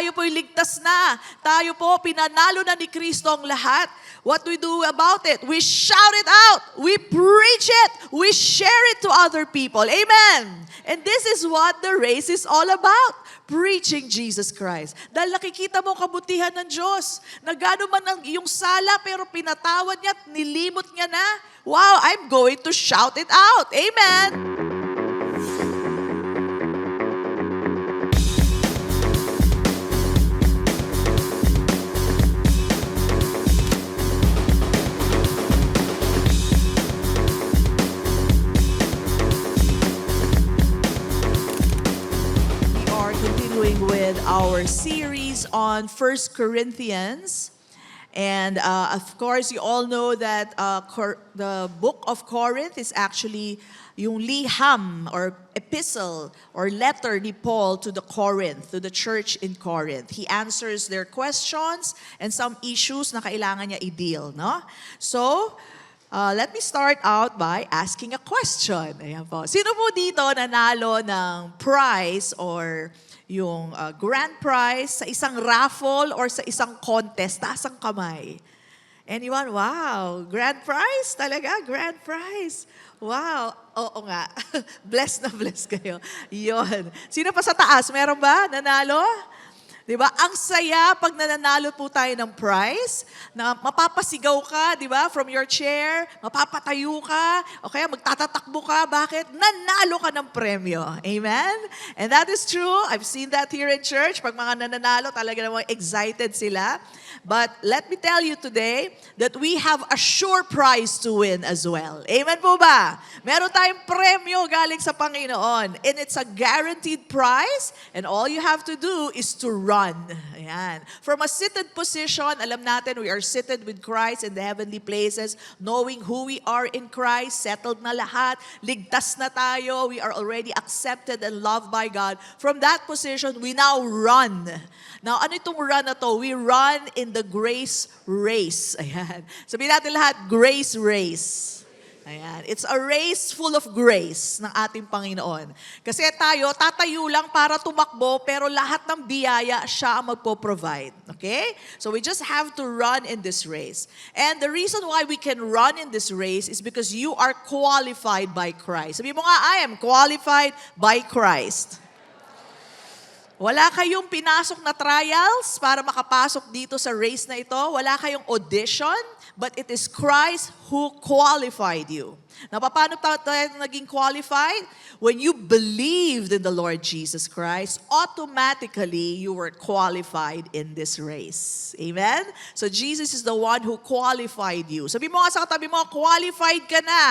tayo po'y ligtas na. Tayo po, pinanalo na ni Kristo ang lahat. What do we do about it? We shout it out. We preach it. We share it to other people. Amen. And this is what the race is all about. Preaching Jesus Christ. Dahil nakikita mo kabutihan ng Diyos. Na gano'n man ang iyong sala, pero pinatawad niya at nilimot niya na. Wow, I'm going to shout it out. Amen. With our series on 1 Corinthians. And of course, you all know that the book of Corinth is actually yung liham or epistle or letter ni Paul to the Corinth, to the church in Corinth. He answers their questions and some issues na kailangan niya i-deal, no? So, let me start out by asking a question. Ayan po. Sino po dito nanalo ng prize or yung grand prize sa isang raffle or sa isang contest? Taas ang kamay. Anyone? Wow. Grand prize? Talaga? Grand prize. Wow. Oo nga. Blessed na blessed kayo. Yun. Sino pa sa taas? Meron ba? Nanalo? Diba? Ang saya pag nananalo po tayo ng prize, na mapapasigaw ka, diba? From your chair, mapapatayo ka, o kaya magtatatakbo ka. Bakit? Nanalo ka ng premyo. Amen? And that is true. I've seen that here in church. Pag mga nananalo, talaga namang excited sila. But let me tell you today that we have a sure prize to win as well. Amen po ba? Meron tayong premyo galing sa Panginoon. And it's a guaranteed prize. And all you have to do is to run. Ayan. From a seated position, alam natin we are seated with Christ in the heavenly places, knowing who we are in Christ, settled na lahat, ligtas na tayo, we are already accepted and loved by God. From that position, we now run. Now, ano itong run na to? We run in the grace race. Ayan. Sabihin natin lahat, grace race. Ayan. It's a race full of grace ng ating Panginoon. Kasi tayo, tatayo lang para tumakbo, pero lahat ng biyaya, siya ang magpo-provide. Okay? So we just have to run in this race. And the reason why we can run in this race is because you are qualified by Christ. Sabi mo nga, I am qualified by Christ. Wala kayong pinasok na trials para makapasok dito sa race na ito. Wala kayong audition, but it is Christ who qualified you. Na paano tayo naging qualified? When you believed in the Lord Jesus Christ, automatically you were qualified in this race. Amen? So Jesus is the one who qualified you. Sabi mo nga sa katabi mo, qualified ka na.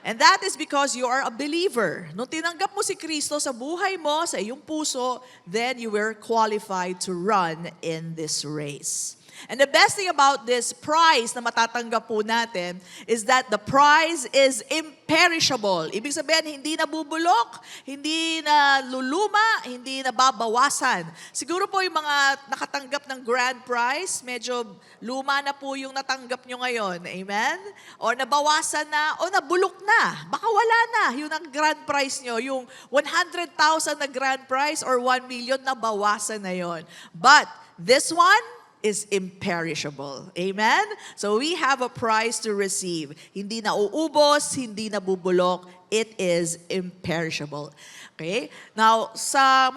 And that is because you are a believer. Nung tinanggap mo si Kristo sa buhay mo, sa iyong puso, then you were qualified to run in this race. And the best thing about this prize na matatanggap po natin is that the prize is imperishable. Ibig sabihin, hindi nabubulok, hindi na luluma, hindi na babawasan. Siguro po yung mga nakatanggap ng grand prize, medyo luma na po yung natanggap nyo ngayon. Amen? O nabawasan na, o nabulok na. Baka wala na yung ang grand prize nyo. Yung 100,000 na grand prize or 1 million, nabawasan na yon. But this one is imperishable. Amen? So we have a prize to receive. Hindi na uubos, hindi na bubulok. It is imperishable. Okay? Now,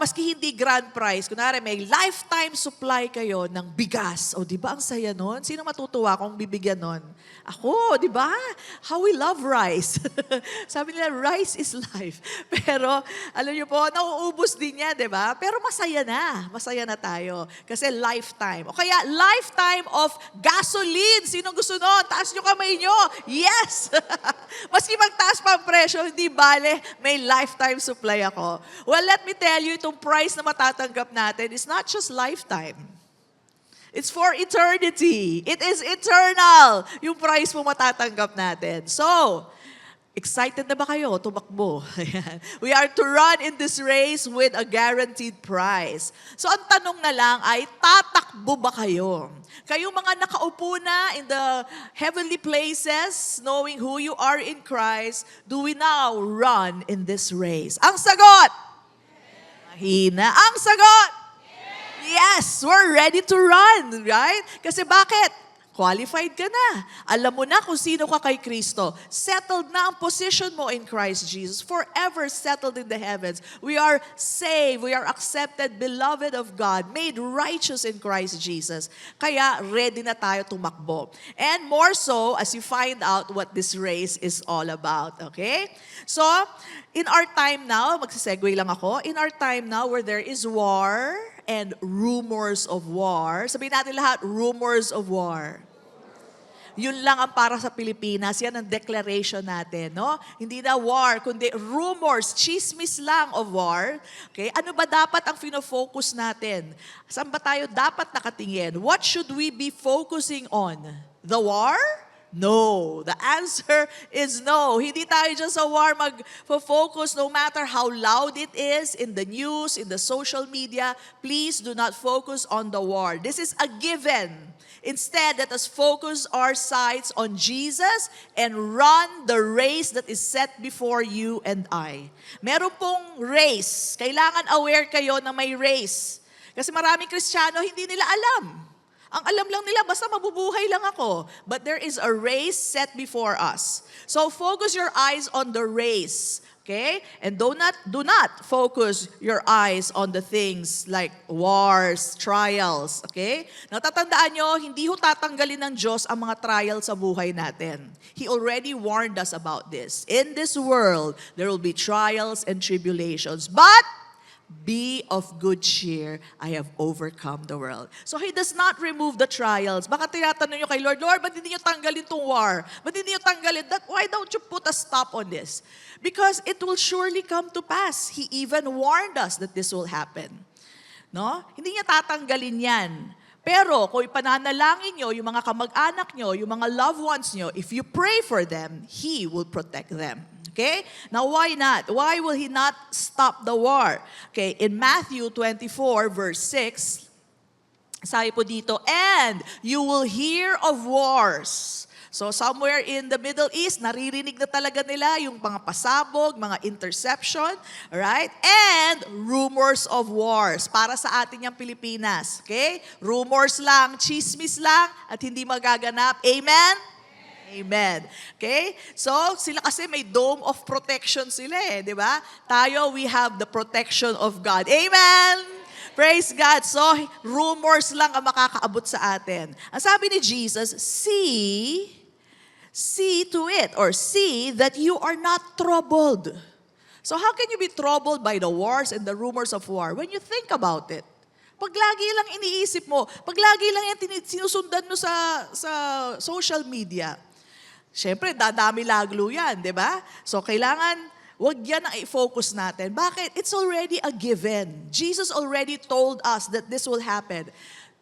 maski hindi grand prize, kunwari may lifetime supply kayo ng bigas. O, di ba ang saya nun? Sino matutuwa kung bibigyan nun? Ako, di ba? How we love rice. Sabi nila, rice is life. Pero, alam niyo po, nauubos din niya, di ba? Pero masaya na. Masaya na tayo. Kasi lifetime. O kaya, lifetime of gasoline. Sino gusto nun? Taas niyo kamay niyo. Yes! Maski magtaas pa ang presyo, hindi bale, may lifetime supply ako. Well, let me tell you, itong price na matatanggap natin is not just lifetime. It's for eternity. It is eternal. Yung price mo matatanggap natin. So, excited na ba kayo? Tumakbo. We are to run in this race with a guaranteed prize. So, ang tanong na lang ay, tatakbo ba kayo? Kayong mga nakaupo na in the heavenly places, knowing who you are in Christ, do we now run in this race? Ang sagot! Mahina. Ang sagot! Yes, we're ready to run, right? Kasi bakit? Qualified ka na. Alam mo na kung sino ka kay Kristo. Settled na ang position mo in Christ Jesus. Forever settled in the heavens. We are saved. We are accepted, beloved of God, made righteous in Christ Jesus. Kaya ready na tayo tumakbo. And more so as you find out what this race is all about. Okay? So, in our time now, magsisegue lang ako, in our time now where there is war and rumors of war, sabihin natin lahat, rumors of war. Yun lang ang para sa Pilipinas. Yan ang declaration natin, no? Hindi na war, kundi rumors, chismis lang of war. Okay? Ano ba dapat ang fino-focus natin? Saan ba tayo dapat nakatingin? What should we be focusing on? The war? No. The answer is no. Hindi tayo dyan sa war mag-focus no matter how loud it is in the news, in the social media. Please do not focus on the war. This is a given. Instead, let us focus our sights on Jesus and run the race that is set before you and I. Meron pong race. Kailangan aware kayo na may race. Kasi maraming Kristiyano, hindi nila alam. Ang alam lang nila, basta mabubuhay lang ako. But there is a race set before us. So focus your eyes on the race. Okay? And do not focus your eyes on the things like wars, trials. Okay? Natatandaan nyo, hindi ho tatanggalin ng Diyos ang mga trials sa buhay natin. He already warned us about this. In this world, there will be trials and tribulations. But be of good cheer, I have overcome the world. So He does not remove the trials. Baka tinatanong nyo kay Lord, Lord, ba't hindi nyo tanggalin itong war? Ba't hindi nyo tanggalin that? Why don't you put a stop on this? Because it will surely come to pass. He even warned us that this will happen. No? Hindi niya tatanggalin yan. Pero kung ipananalangin nyo, yung mga kamag-anak nyo, yung mga loved ones nyo, if you pray for them, He will protect them. Okay? Now, why not? Why will He not stop the war? Okay, in Matthew 24, verse 6, sabi po dito, and you will hear of wars. So, somewhere in the Middle East, naririnig na talaga nila yung mga pasabog, mga interception, right? And rumors of wars. Para sa atin yung Pilipinas. Okay? Rumors lang, chismis lang, at hindi magaganap. Amen? Amen. Okay? So, sila kasi may dome of protection sila di ba? Tayo, we have the protection of God. Amen! Praise God. So, rumors lang ang makakaabot sa atin. Ang sabi ni Jesus, see to it, or see that you are not troubled. So, how can you be troubled by the wars and the rumors of war? When you think about it, pag lagi lang iniisip mo, pag lagi lang yan sinusundan mo sa social media, siyempre, dadami laglo yan, di ba? So, kailangan, wag yan ang i-focus natin. Bakit? It's already a given. Jesus already told us that this will happen.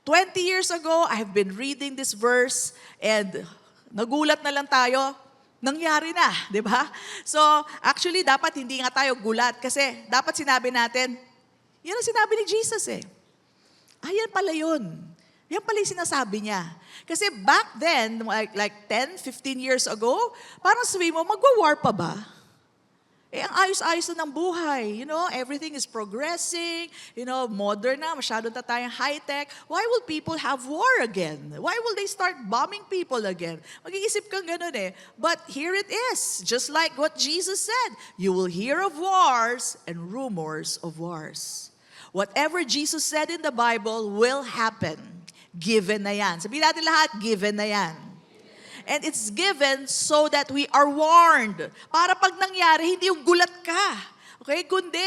20 years ago, I have been reading this verse and nagulat na lang tayo, nangyari na, di ba? So, actually, dapat hindi nga tayo gulat kasi dapat sinabi natin, yan ang sinabi ni Jesus yan pala yun. Yan pala yung sinasabi niya. Kasi back then, like 10, 15 years ago, parang sabi mo, magwa-war pa ba? Ang ayos-ayos na ng buhay. You know, everything is progressing. You know, modern na, masyado na tayong high-tech. Why will people have war again? Why will they start bombing people again? Mag-iisip kang ganun But here it is. Just like what Jesus said. You will hear of wars and rumors of wars. Whatever Jesus said in the Bible will happen. Given na yan. Sabihin natin lahat, given na yan. And it's given so that we are warned. Para pag nangyari, hindi yung gulat ka. Okay? Kundi,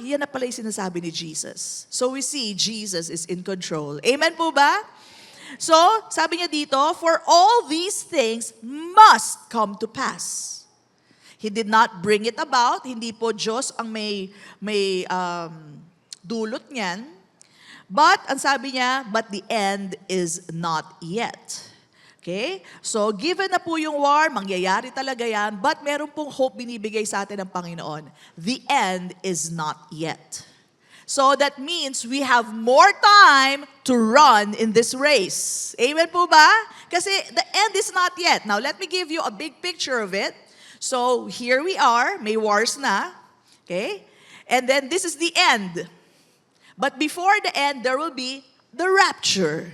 yan na pala yung sinasabi ni Jesus. So we see Jesus is in control. Amen po ba? So, sabi niya dito, for all these things must come to pass. He did not bring it about. Hindi po Diyos ang may dulot niyan. But, ang sabi niya, but the end is not yet. Okay? So, given na po yung war, mangyayari talaga yan, but meron pong hope binibigay sa atin ng Panginoon. The end is not yet. So, that means we have more time to run in this race. Amen po ba? Kasi the end is not yet. Now, let me give you a big picture of it. So, here we are, may wars na. Okay? And then, this is the end. But before the end, there will be the rapture.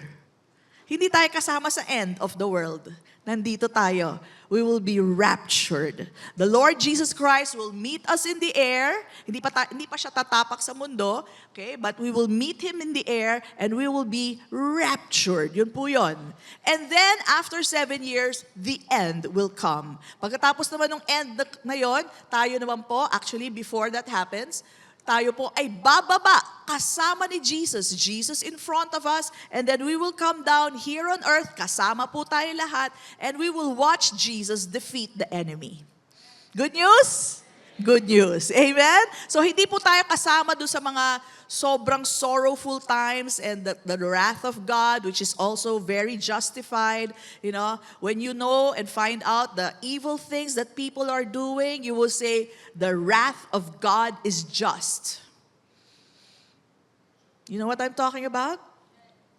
Hindi tayo kasama sa end of the world. Nandito tayo. We will be raptured. The Lord Jesus Christ will meet us in the air. Hindi pa siya tatapak sa mundo. Okay? But we will meet Him in the air and we will be raptured. Yun po yun. And then, after 7 years, the end will come. Pagkatapos naman ng end na yun, tayo naman po, actually, before that happens, tayo po ay bababa kasama ni Jesus. Jesus in front of us, and then we will come down here on earth, kasama po tayo lahat, and we will watch Jesus defeat the enemy. Good news? Good news. Amen? So hindi po tayo kasama doon sa mga sobrang sorrowful times and the wrath of God, which is also very justified. You know, when you know and find out the evil things that people are doing, you will say, the wrath of God is just. You know what I'm talking about?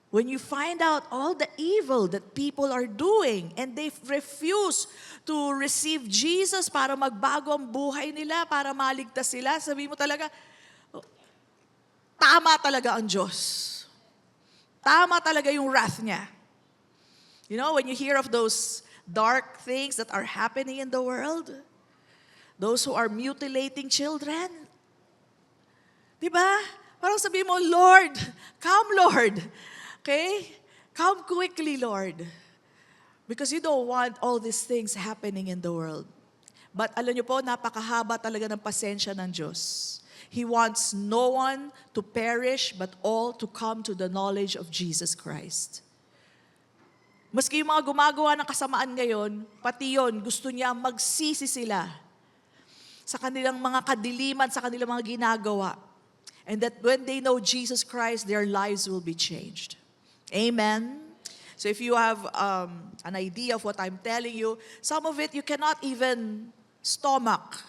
When you find out all the evil that people are doing and they refuse to receive Jesus para magbago ang buhay nila, para maligtas sila, sabi mo talaga, tama talaga ang Diyos. Tama talaga yung wrath niya. You know, when you hear of those dark things that are happening in the world, those who are mutilating children, di ba? Parang sabi mo, Lord, come Lord. Okay? Come quickly, Lord. Because you don't want all these things happening in the world. But alam niyo po, napakahaba talaga ng pasensya ng Diyos. He wants no one to perish, but all to come to the knowledge of Jesus Christ. Maski yung mga gumagawa ng kasamaan ngayon, pati yon gusto niya magsisi sila sa kanilang mga kadiliman, sa kanilang mga ginagawa. And that when they know Jesus Christ, their lives will be changed. Amen? So if you have an idea of what I'm telling you, some of it you cannot even stomach.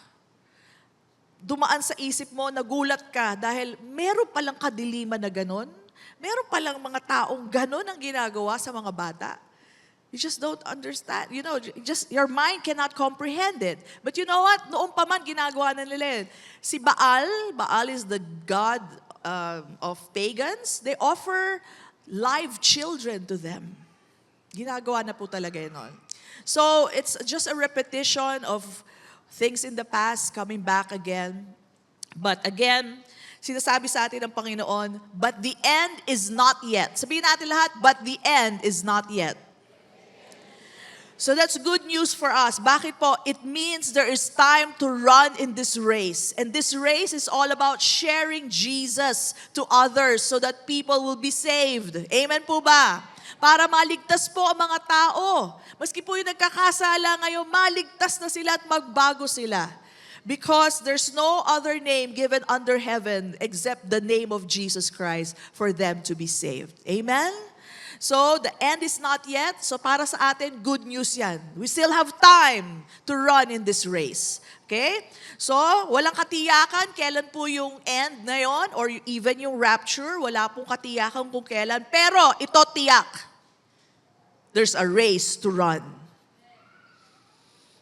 Dumaan sa isip mo, nagulat ka dahil meron palang kadiliman na ganon. Meron palang mga taong ganon ang ginagawa sa mga bata. You just don't understand. You know, just your mind cannot comprehend it. But you know what? Noong pa man ginagawa na nila. Si Baal is the god of pagans. They offer live children to them. Ginagawa na po talaga yun. So, it's just a repetition of things in the past coming back again. But again, sinasabi sa atin ng Panginoon, but the end is not yet. Sabihin natin lahat, but the end is not yet. So that's good news for us. Bakit po? It means there is time to run in this race. And this race is all about sharing Jesus to others so that people will be saved. Amen po ba? Para maligtas po ang mga tao. Maski po yung nagkakasala ngayon, maligtas na sila at magbago sila. Because there's no other name given under heaven except the name of Jesus Christ for them to be saved. Amen? So, the end is not yet. So, para sa atin, good news yan. We still have time to run in this race. Okay? So, walang katiyakan kailan po yung end na yon or even yung rapture. Wala pong katiyakan kung kailan. Pero, ito tiyak. There's a race to run.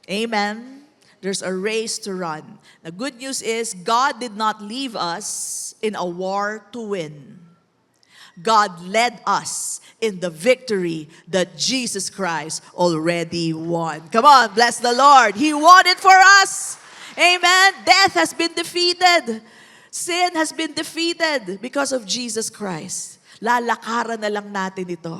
Amen? There's a race to run. The good news is, God did not leave us in a war to win. God led us in the victory that Jesus Christ already won. Come on, bless the Lord. He won it for us. Amen. Death has been defeated. Sin has been defeated because of Jesus Christ. Lalakaran na lang natin ito.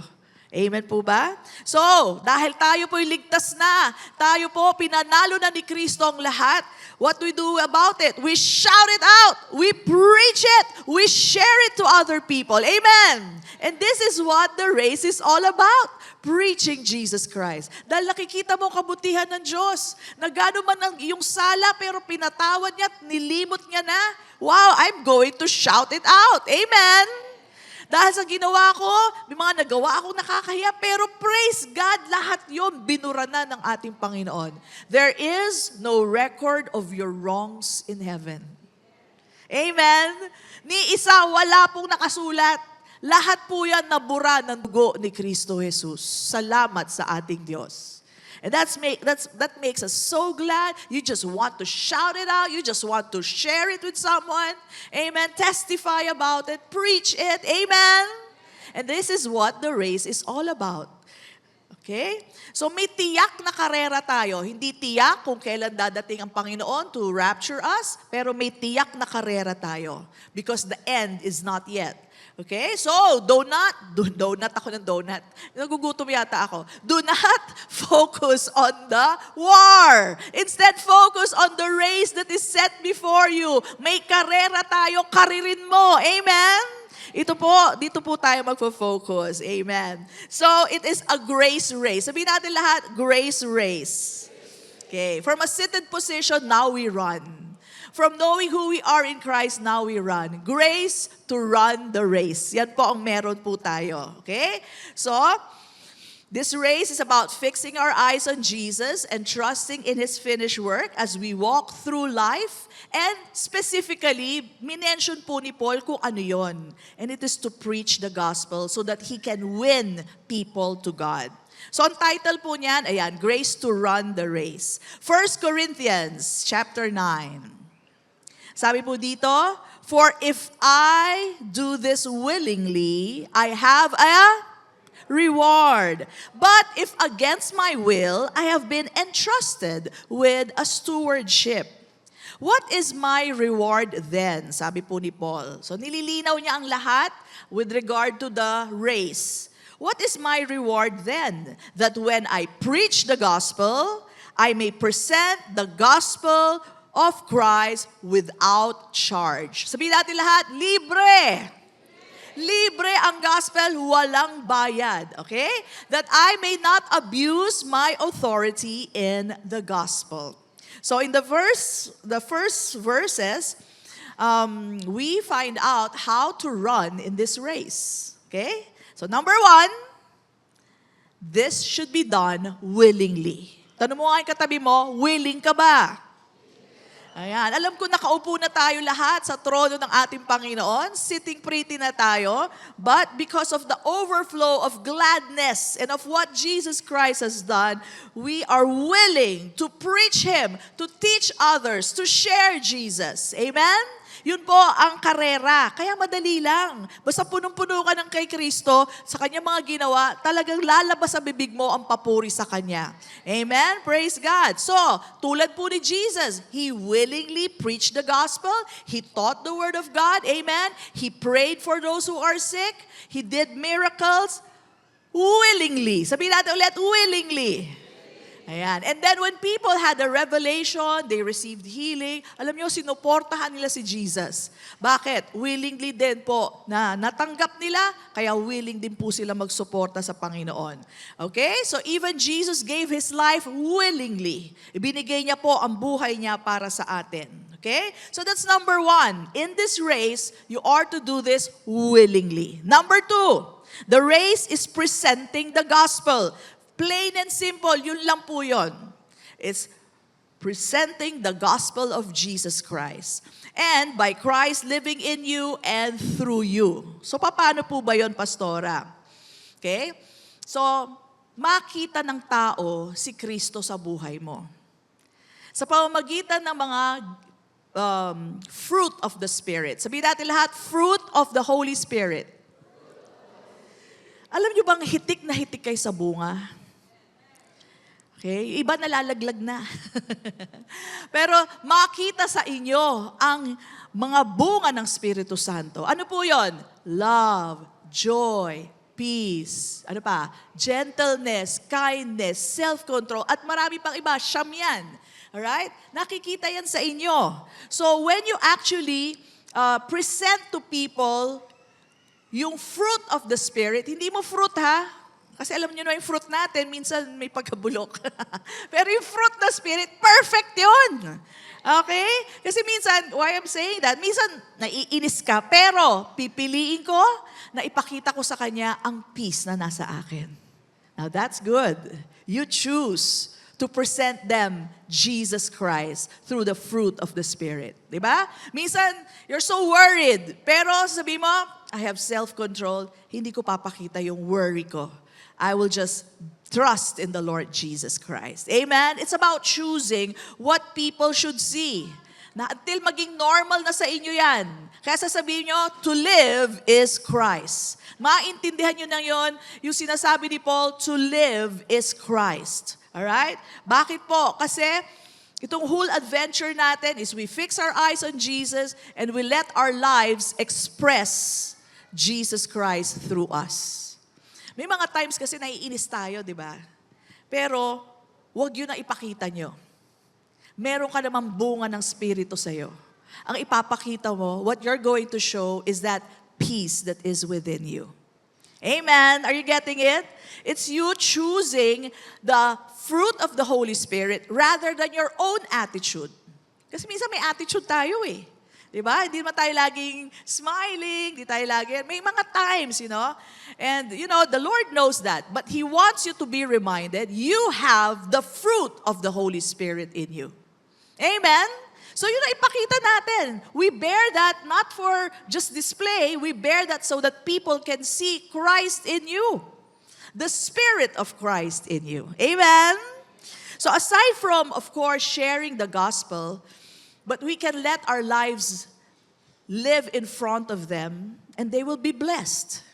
Amen po ba? So, dahil tayo po'y ligtas na, tayo po pinanalo na ni Kristo ang lahat, what we do about it? We shout it out. We preach it. We share it to other people. Amen. And this is what the race is all about. Preaching Jesus Christ. Dahil nakikita mo kabutihan ng Diyos. Na gano'n man ang iyong sala pero pinatawad niya at nilimot niya na. Wow, I'm going to shout it out. Amen. Dahil sa ginawa ko, may mga nagawa akong nakakahiya, pero praise God, lahat yon binura na ng ating Panginoon. There is no record of your wrongs in heaven. Amen? Ni isa, wala pong nakasulat. Lahat po yan nabura ng dugo ni Kristo Jesus. Salamat sa ating Diyos. And that makes us so glad. You just want to shout it out. You just want to share it with someone. Amen. Testify about it. Preach it. Amen. And this is what the race is all about. Okay? So may tiyak na karera tayo. Hindi tiyak kung kailan dadating ang Panginoon to rapture us, pero may tiyak na karera tayo. Because the end is not yet. Okay? So, donut ako ng donut. Nagugutom yata ako. Do not focus on the war. Instead, focus on the race that is set before you. May karera tayo, karirin mo. Amen? Dito po tayo magfo-focus. Amen. So, it is a grace race. Sabihin natin lahat, grace race. Okay. From a seated position, now we run. From knowing who we are in Christ, now we run. Grace to run the race. Yan po ang meron po tayo. Okay? So, this race is about fixing our eyes on Jesus and trusting in His finished work as we walk through life. And specifically, minention po ni Paul kung ano yon. And it is to preach the gospel so that he can win people to God. So ang title po niyan, ayan, Grace to Run the Race. 1 Corinthians chapter 9. Sabi po dito, for if I do this willingly, I have a reward. But if against my will, I have been entrusted with a stewardship. What is my reward then? Sabi po ni Paul. So nililinaw niya ang lahat with regard to the race. What is my reward then? That when I preach the gospel, I may present the gospel of Christ without charge. Sabihin natin lahat, libre. Libre ang gospel, walang bayad. Okay? That I may not abuse my authority in the gospel. So in the first verses, we find out how to run in this race. Okay? So number 1, this should be done willingly. Tanong mo nga yung katabi mo, willing ka ba? Ayan. Alam ko nakaupo na tayo lahat sa trono ng ating Panginoon. Sitting pretty na tayo. But because of the overflow of gladness and of what Jesus Christ has done, we are willing to preach Him, to teach others, to share Jesus. Amen? Yun po ang karera. Kaya madali lang. Basta punong-puno ka ng kay Kristo, sa Kanyang mga ginawa, talagang lalabas sa bibig mo ang papuri sa Kanya. Amen? Praise God. So, tulad po ni Jesus, He willingly preached the gospel. He taught the Word of God. Amen? He prayed for those who are sick. He did miracles willingly. Sabihin natin ulit, willingly. Ayan. And then when people had a revelation, they received healing, alam nyo, sinuportahan nila si Jesus. Bakit? Willingly din po na natanggap nila, kaya willing din po sila magsuporta sa Panginoon. Okay? So even Jesus gave His life willingly. Ibinigay niya po ang buhay niya para sa atin. Okay? So that's number 1. In this race, you are to do this willingly. Number 2, the race is presenting the gospel. Plain and simple, yun lang po yun. It's presenting the gospel of Jesus Christ. And by Christ living in you and through you. So, paano po ba yun, Pastora? Okay? So, makita ng tao si Kristo sa buhay mo. Sa pamamagitan ng mga fruit of the Spirit. Sabihin natin lahat, fruit of the Holy Spirit. Alam niyo bang hitik na hitik kayo sa bunga? Okay? Iba nalalaglag na. Pero makita sa inyo ang mga bunga ng Espiritu Santo. Ano po yon? Love, joy, peace, ano pa? Gentleness, kindness, self-control, at marami pang iba. Siyam yan. Alright? Nakikita yan sa inyo. So when you actually present to people yung fruit of the Spirit, hindi mo fruit ha? Kasi alam niyo na yung fruit natin, minsan may pagkabulok. Pero yung fruit ng Spirit, perfect yun. Okay? Kasi minsan, why I'm saying that, minsan naiinis ka, pero pipiliin ko na ipakita ko sa Kanya ang peace na nasa akin. Now that's good. You choose to present them Jesus Christ through the fruit of the Spirit. Diba? Minsan, you're so worried, pero sabi mo, I have self-control, hindi ko papakita yung worry ko. I will just trust in the Lord Jesus Christ. Amen? It's about choosing what people should see. Na until maging normal na sa inyo yan. Kaya sasabihin nyo, to live is Christ. Maintindihan nyo na yon, yung sinasabi ni Paul, to live is Christ. Alright? Bakit po? Kasi itong whole adventure natin is we fix our eyes on Jesus and we let our lives express Jesus Christ through us. May mga times kasi naiinis tayo, di ba? Pero, wag yun na ipakita nyo. Meron ka namang bunga ng Espiritu sa'yo. Ang ipapakita mo, what you're going to show is that peace that is within you. Amen? Are you getting it? It's you choosing the fruit of the Holy Spirit rather than your own attitude. Kasi minsan may attitude tayo eh. Diba? Hindi naman tayo laging smiling, hindi tayo laging, may mga times, And, the Lord knows that. But He wants you to be reminded, you have the fruit of the Holy Spirit in you. Amen? So yun na ipakita natin. We bear that not for just display, we bear that so that people can see Christ in you. The Spirit of Christ in you. Amen? So aside from, of course, sharing the gospel, but we can let our lives live in front of them and they will be blessed.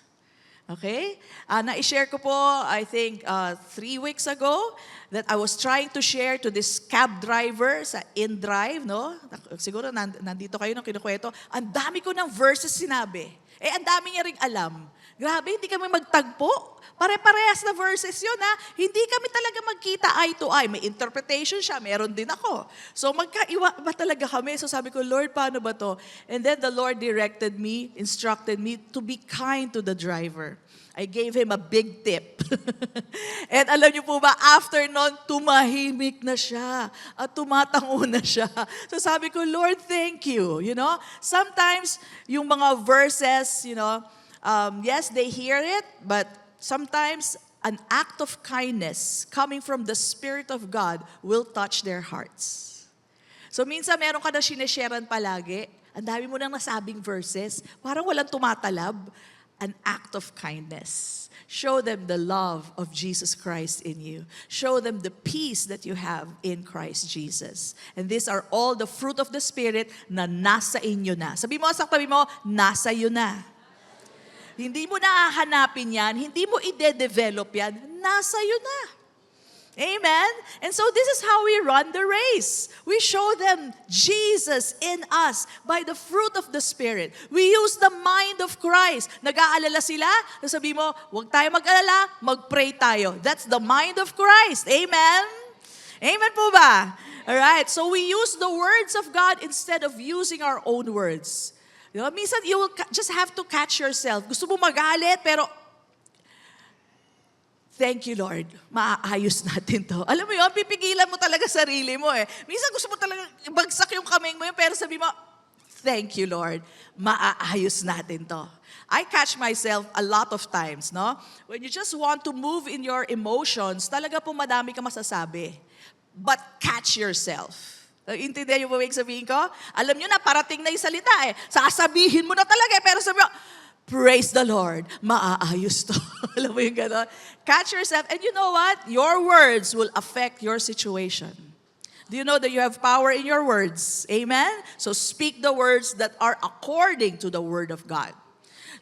Okay? Na-share ko po, I think, 3 weeks ago, that I was trying to share to this cab driver sa InDrive, no? Siguro nandito kayo nung kinukwento. Ang dami ko ng verses sinabi. Ang dami niya ring alam. Grabe, hindi kami magtagpo. Pare-parehas na verses yun, ha? Hindi kami talaga magkita eye to eye. May interpretation siya, meron din ako. So magkaiwa ba talaga kami? So sabi ko, Lord, paano ba to? And then the Lord directed me, instructed me to be kind to the driver. I gave him a big tip. And alam niyo po ba, after nun, tumahimik na siya. At tumatango na siya. So sabi ko, Lord, thank you. Sometimes, yung mga verses, yes, they hear it, but sometimes an act of kindness coming from the Spirit of God will touch their hearts. So minsan meron ka na sinesharean palagi, ang dami mo nang nasabing verses, parang walang tumatalab. An act of kindness. Show them the love of Jesus Christ in you. Show them the peace that you have in Christ Jesus. And these are all the fruit of the Spirit na nasa inyo na. Sabi mo sa tabi mo, nasa iyo na. Hindi mo nahahanapin yan, hindi mo ide-develop yan, nasa iyo na. Amen? And so this is how we run the race. We show them Jesus in us by the fruit of the Spirit. We use the mind of Christ. Nag-aalala sila, sabi mo, huwag tayo mag-alala, mag-pray tayo. That's the mind of Christ. Amen? Amen po ba? Alright, so we use the words of God instead of using our own words. Minsan you will just have to catch yourself. Gusto mo magalit, pero thank you, Lord. Maaayos natin to. Alam mo yun, pipigilan mo talaga sarili mo eh. Minsan gusto mo talaga bagsak yung kamay mo yun, pero sabi mo, thank you, Lord. Maaayos natin to. I catch myself a lot of times, no? When you just want to move in your emotions, talaga po madami ka masasabi. But catch yourself. Intindihan niyo ba yung sabihin ko? Alam niyo na, parating na yung salita eh. Sasabihin mo na talaga eh, pero sabi mo, praise the Lord, maaayos to. Alam mo yung gano'n? Catch yourself, and you know what? Your words will affect your situation. Do you know that you have power in your words? Amen? So speak the words that are according to the Word of God.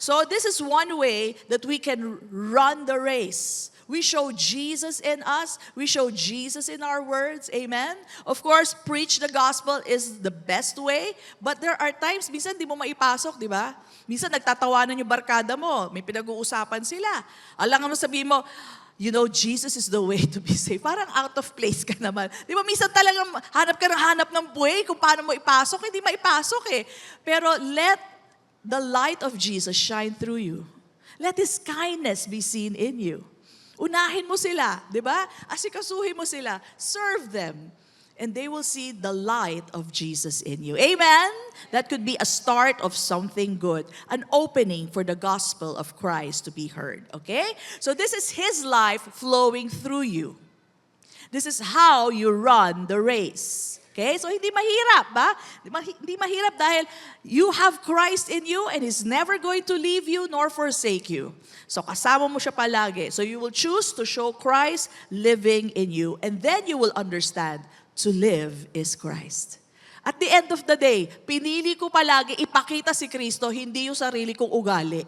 So this is one way that we can run the race. We show Jesus in us. We show Jesus in our words. Amen? Of course, preach the gospel is the best way. But there are times, minsan di mo maipasok, di ba? Minsan nagtatawanan yung barkada mo. May pinag-uusapan sila. Alam mo sabihin mo, Jesus is the way to be saved. Parang out of place ka naman. Di ba, minsan talagang hanap ng buhay kung paano mo ipasok. Hindi maipasok eh. Pero let the light of Jesus shine through you. Let His kindness be seen in you. Unahin mo sila, di ba? Asikasuhin mo sila. Serve them. And they will see the light of Jesus in you. Amen? That could be a start of something good. An opening for the gospel of Christ to be heard. Okay? So this is His life flowing through you. This is how you run the race. Okay? So hindi mahirap, ba? Hindi mahirap dahil you have Christ in you and He's never going to leave you nor forsake you. So kasama mo siya palagi. So you will choose to show Christ living in you. And then you will understand, to live is Christ. At the end of the day, pinili ko palagi ipakita si Kristo, hindi yung sarili kong ugali.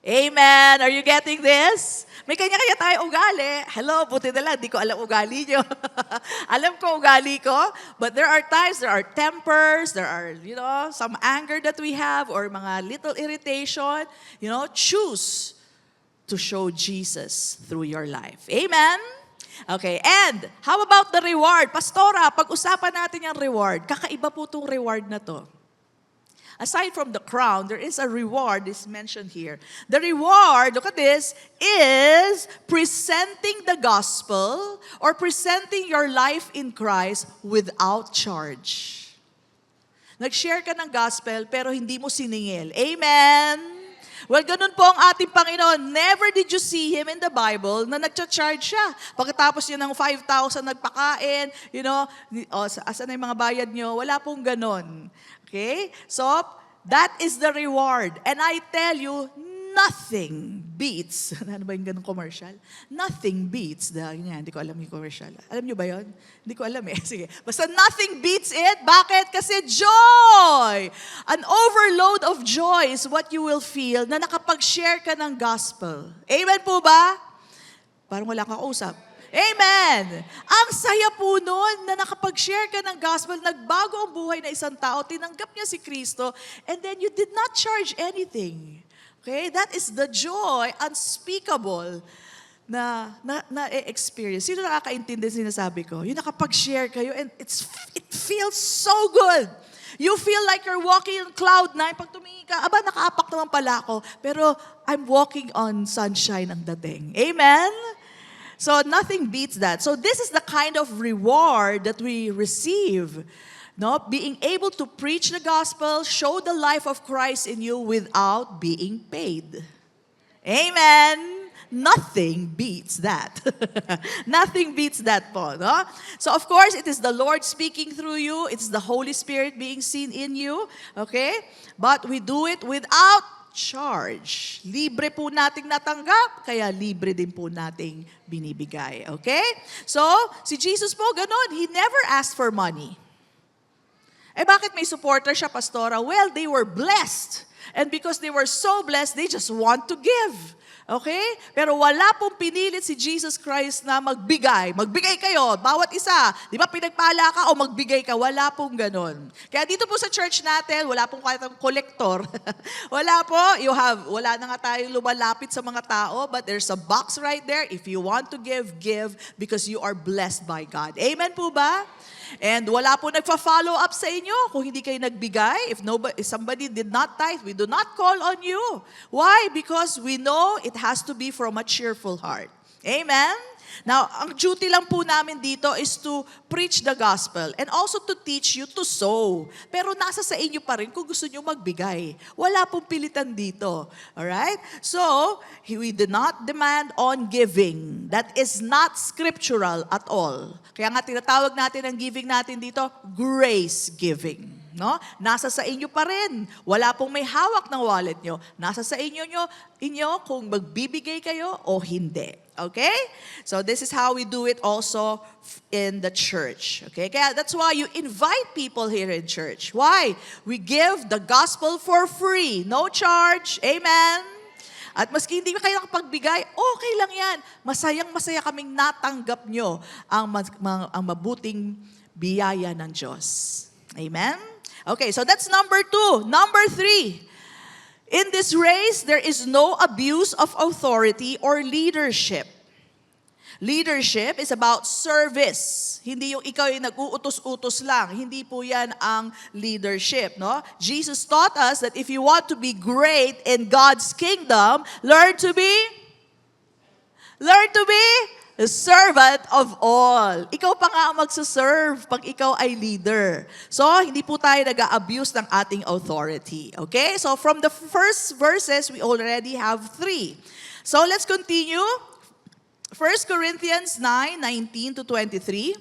Amen. Are you getting this? May kanya-kanya tayo ugali. Hello, buti na lang, di ko alam ugali nyo. Alam ko ugali ko, but there are times, there are tempers, there are, some anger that we have or mga little irritation. Choose to show Jesus through your life. Amen? Okay, and how about the reward? Pastora, pag-usapan natin yung reward. Kakaiba po itong reward na to. Aside from the crown, there is a reward is mentioned here. The reward, look at this, is presenting the gospel or presenting your life in Christ without charge. Nag-share ka ng gospel pero hindi mo siningil. Amen? Well, ganun po ang ating Panginoon. Never did you see Him in the Bible na nagcha-charge siya. Pagkatapos niya ng 5,000 nagpakain, asan na yung mga bayad nyo? Wala pong ganun. Okay? So, that is the reward. And I tell you, nothing beats, ano ba yung ganung commercial? Nothing beats hindi ko alam yung commercial. Alam nyo ba yun? Hindi ko alam eh. Sige. Basta nothing beats it. Bakit? Kasi joy! An overload of joy is what you will feel na nakapag-share ka ng gospel. Amen po ba? Parang wala kang kausap. Amen! Ang saya po nun na nakapag-share ka ng gospel, nagbago ang buhay na isang tao, tinanggap niya si Kristo, and then you did not charge anything. Okay? That is the joy, unspeakable, na experience. Sino nakakaintindi sinasabi ko? Yung nakapag-share kayo, and it feels so good. You feel like you're walking on cloud nine. Pag tumingin ka, nakaapak naman pala ako, pero I'm walking on sunshine ang dating. Amen? So nothing beats that. So this is the kind of reward that we receive. Being able to preach the gospel, show the life of Christ in you without being paid. Amen. Nothing beats that. Nothing beats that po. No? So of course, it is the Lord speaking through you. It's the Holy Spirit being seen in you. Okay? But we do it without charge. Libre po nating natanggap, kaya libre din po nating binibigay. Okay? So, si Jesus po, ganun. He never asked for money. Bakit may supporter siya, Pastora? Well, they were blessed. And because they were so blessed, they just want to give. Okay? Pero wala pong pinilit si Jesus Christ na magbigay. Magbigay kayo, bawat isa. Di ba pinagpala ka o magbigay ka? Wala pong ganon. Kaya dito po sa church natin, wala pong kahit collector. Wala po. Wala na nga tayong lumalapit sa mga tao, but there's a box right there. If you want to give, give because you are blessed by God. Amen po ba? And wala po nagfa-follow up sa inyo kung hindi kayo nagbigay. If somebody did not tithe, we do not call on you. Why? Because we know it has to be from a cheerful heart. Amen? Now, ang duty lang po namin dito is to preach the gospel and also to teach you to sow. Pero nasa sa inyo pa rin kung gusto nyo magbigay. Wala pong pilitan dito. Alright? So, we do not demand on giving. That is not scriptural at all. Kaya nga tinatawag natin ang giving natin dito, grace giving. No? Nasa sa inyo pa rin. Wala pong may hawak ng wallet nyo. Nasa sa inyo kung magbibigay kayo o hindi. Okay? So this is how we do it also in the church. Okay? Kaya that's why you invite people here in church. Why? We give the gospel for free. No charge. Amen? At maski hindi kayo nakapagbigay, okay lang yan. Masayang-masaya kaming natanggap nyo ang mabuting biyaya ng Diyos. Amen? Okay, so that's number 2. Number 3. In this race, there is no abuse of authority or leadership. Leadership is about service. Hindi yung ikaw yung nag-uutos-utos lang. Hindi po yan ang leadership. No? Jesus taught us that if you want to be great in God's kingdom, learn to be the servant of all. Ikaw pa nga ang magsaserve pag ikaw ay leader. So, hindi po tayo nag-a-abuse ng ating authority. Okay? So, from the first verses, we already have 3. So, let's continue. 1 Corinthians 9:19 to 23.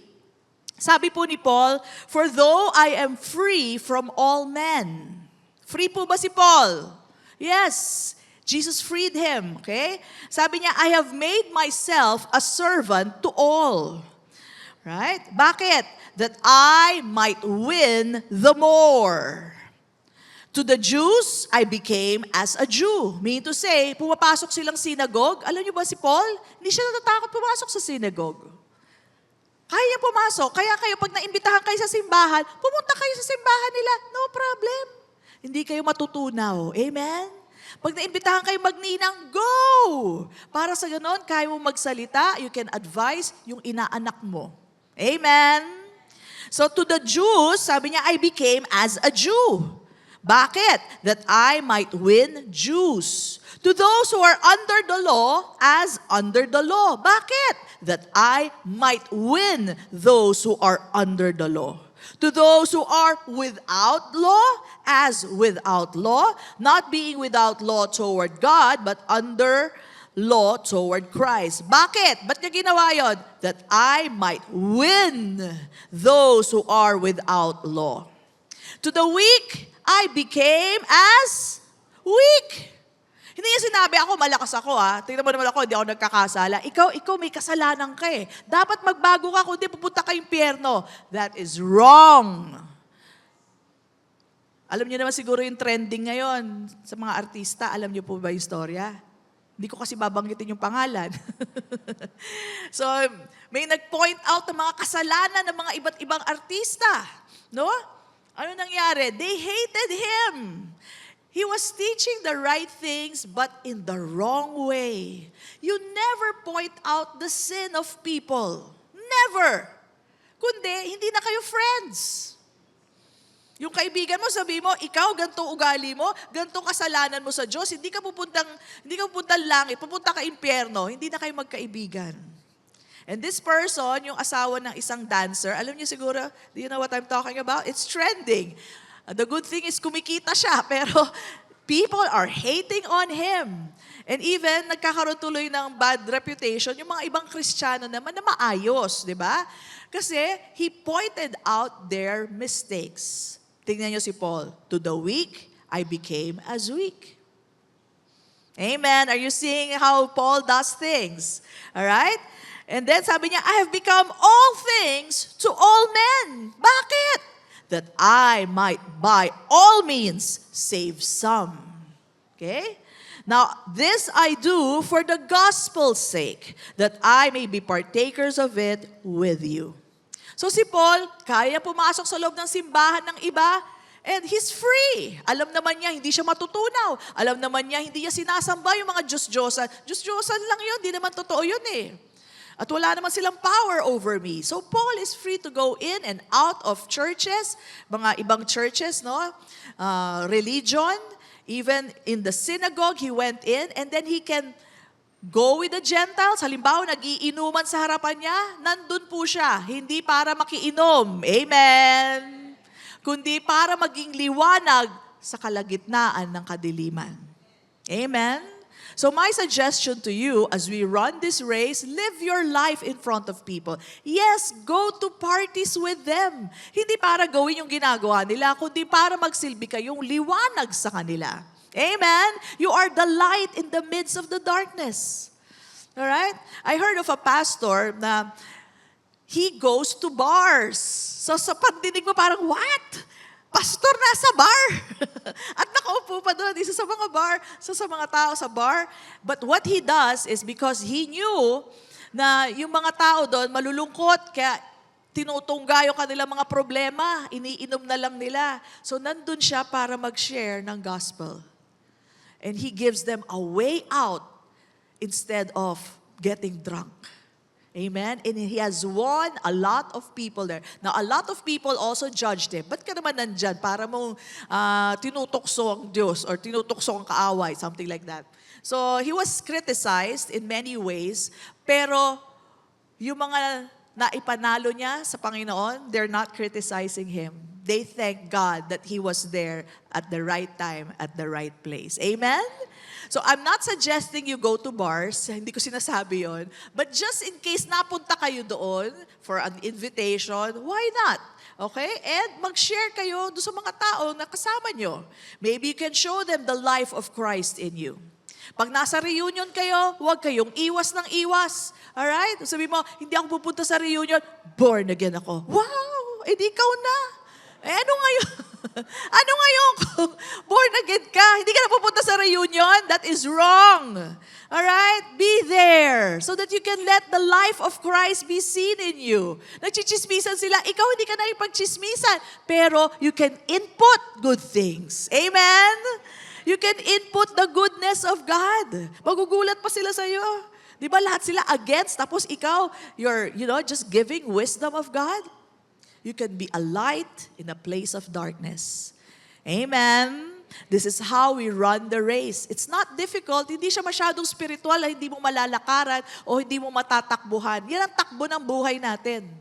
Sabi po ni Paul, "For though I am free from all men." Free po ba si Paul? Yes. Jesus freed him, okay? Sabi niya, "I have made myself a servant to all." Right? Bakit? That I might win the more. To the Jews, I became as a Jew. Meaning to say, pumapasok silang synagogue. Alam niyo ba si Paul? Hindi siya natatakot pumasok sa synagogue. Kaya niya pumasok. Kaya kayo, pag naimbitahan kayo sa simbahan, pumunta kayo sa simbahan nila. No problem. Hindi kayo matutunaw. Amen? Pag naimbitahan kayo magninang, go! Para sa ganon, kaya mo magsalita, you can advise yung inaanak mo. Amen? So to the Jews, sabi niya, I became as a Jew. Bakit? That I might win Jews. To those who are under the law, as under the law. Bakit? That I might win those who are under the law. To those who are without law, as without law, not being without law toward God, but under law toward Christ. Bakit? Ba't niya ginawa yun? That I might win those who are without law. To the weak, I became as weak. Hindi niya sinabi, ako malakas ako Tingnan mo naman ako, hindi ako nagkakasala. Ikaw may kasalanan ka eh. Dapat magbago ka, kundi pupunta ka impyerno. That is wrong. Alam niyo naman siguro yung trending ngayon sa mga artista. Alam niyo po ba yung storya? Hindi ko kasi babanggitin yung pangalan. So, may nag-point out ng mga kasalanan ng mga iba't ibang artista. No? Ano nangyari? They hated him. He was teaching the right things, but in the wrong way. You never point out the sin of people. Never. Kundi, hindi na kayo friends. Yung kaibigan mo, sabi mo, ikaw, ganito ugali mo, ganito kasalanan mo sa Diyos, hindi ka pupuntang langit, pupunta ka impyerno, hindi na kayo magkaibigan. And this person, yung asawa ng isang dancer, alam niyo siguro, do you know what I'm talking about? It's trending. The good thing is kumikita siya, pero people are hating on him. And even, nagkakaroon tuloy ng bad reputation yung mga ibang Kristiyano naman na maayos, di ba? Kasi he pointed out their mistakes. Tingnan niyo si Paul, to the weak, I became as weak. Amen. Are you seeing how Paul does things? All right? And then sabi niya, I have become all things to all men. Bakit? That I might by all means save some. Okay? Now, this I do for the gospel's sake, that I may be partakers of it with you. So si Paul, kaya pumasok sa loob ng simbahan ng iba, and he's free. Alam naman niya, hindi siya matutunaw. Alam naman niya, hindi niya sinasamba yung mga Diyos-Diyosan. Diyos-Diyosan lang yun, hindi naman totoo yun eh. At wala naman silang power over me. So Paul is free to go in and out of churches, mga ibang churches, no? Religion. Even in the synagogue, he went in, and then he can go with the Gentiles. Halimbawa, nagiinuman sa harapan niya, nandun po siya. Hindi para makiinom. Amen. Kundi para maging liwanag sa kalagitnaan ng kadiliman. Amen. So my suggestion to you as we run this race, live your life in front of people. Yes, go to parties with them. Hindi para gawin yung ginagawa nila, kundi para magsilbi kayong liwanag sa kanila. Amen? You are the light in the midst of the darkness. Alright? I heard of a pastor na he goes to bars. So sa pandinig mo parang, what? Pastor nasa bar. At nakaupo pa doon, isa sa mga bar, sa mga tao sa bar. But what he does is because he knew na yung mga tao doon malulungkot, kaya tinutungga yung kanilang mga problema, iniinom na lang nila. So nandun siya para mag-share ng gospel. And he gives them a way out instead of getting drunk. Amen? And he has won a lot of people there. Now, a lot of people also judged him. Ba't ka naman nandyan? Para mong tinutokso ang Diyos or tinutokso ang kaaway, something like that. So, he was criticized in many ways, pero yung mga naipanalo niya sa Panginoon, they're not criticizing him. they thank God that He was there at the right time, at the right place. Amen? So I'm not suggesting you go to bars, hindi ko sinasabi yon. But just in case napunta kayo doon for an invitation, why not? Okay? And mag-share kayo doon sa mga tao na kasama nyo. Maybe you can show them the life of Christ in you. Pag nasa reunion kayo, huwag kayong iwas ng iwas. Alright? Sabi mo, hindi ako pupunta sa reunion, born again ako. Wow! Eh di ikaw na. Eh ano ngayon? Ano ngayon kung born again ka? Hindi ka na pupunta sa reunion? That is wrong. Alright? Be there so that you can let the life of Christ be seen in you. Nagchichismisan sila. Ikaw hindi ka na ipagchismisan. Pero you can input good things. Amen? You can input the goodness of God. Magugulat pa sila sa'yo. Di ba lahat sila against, tapos ikaw, you're, just giving wisdom of God. You can be a light in a place of darkness. Amen? This is how we run the race. It's not difficult. Hindi siya masyadong spiritual, hindi mo malalakaran o hindi mo matatakbuhan. Yan ang takbo ng buhay natin.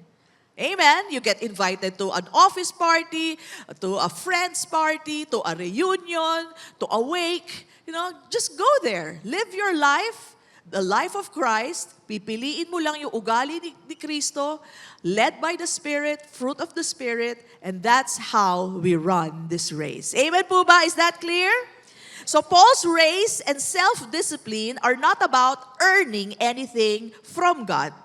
Amen? You get invited to an office party, to a friend's party, to a reunion, to a wake. Just go there. Live your life, the life of Christ. Pipiliin mo lang yung ugali ni Kristo, led by the Spirit, fruit of the Spirit, and that's how we run this race. Amen po ba? Is that clear? So Paul's race and self-discipline are not about earning anything from God.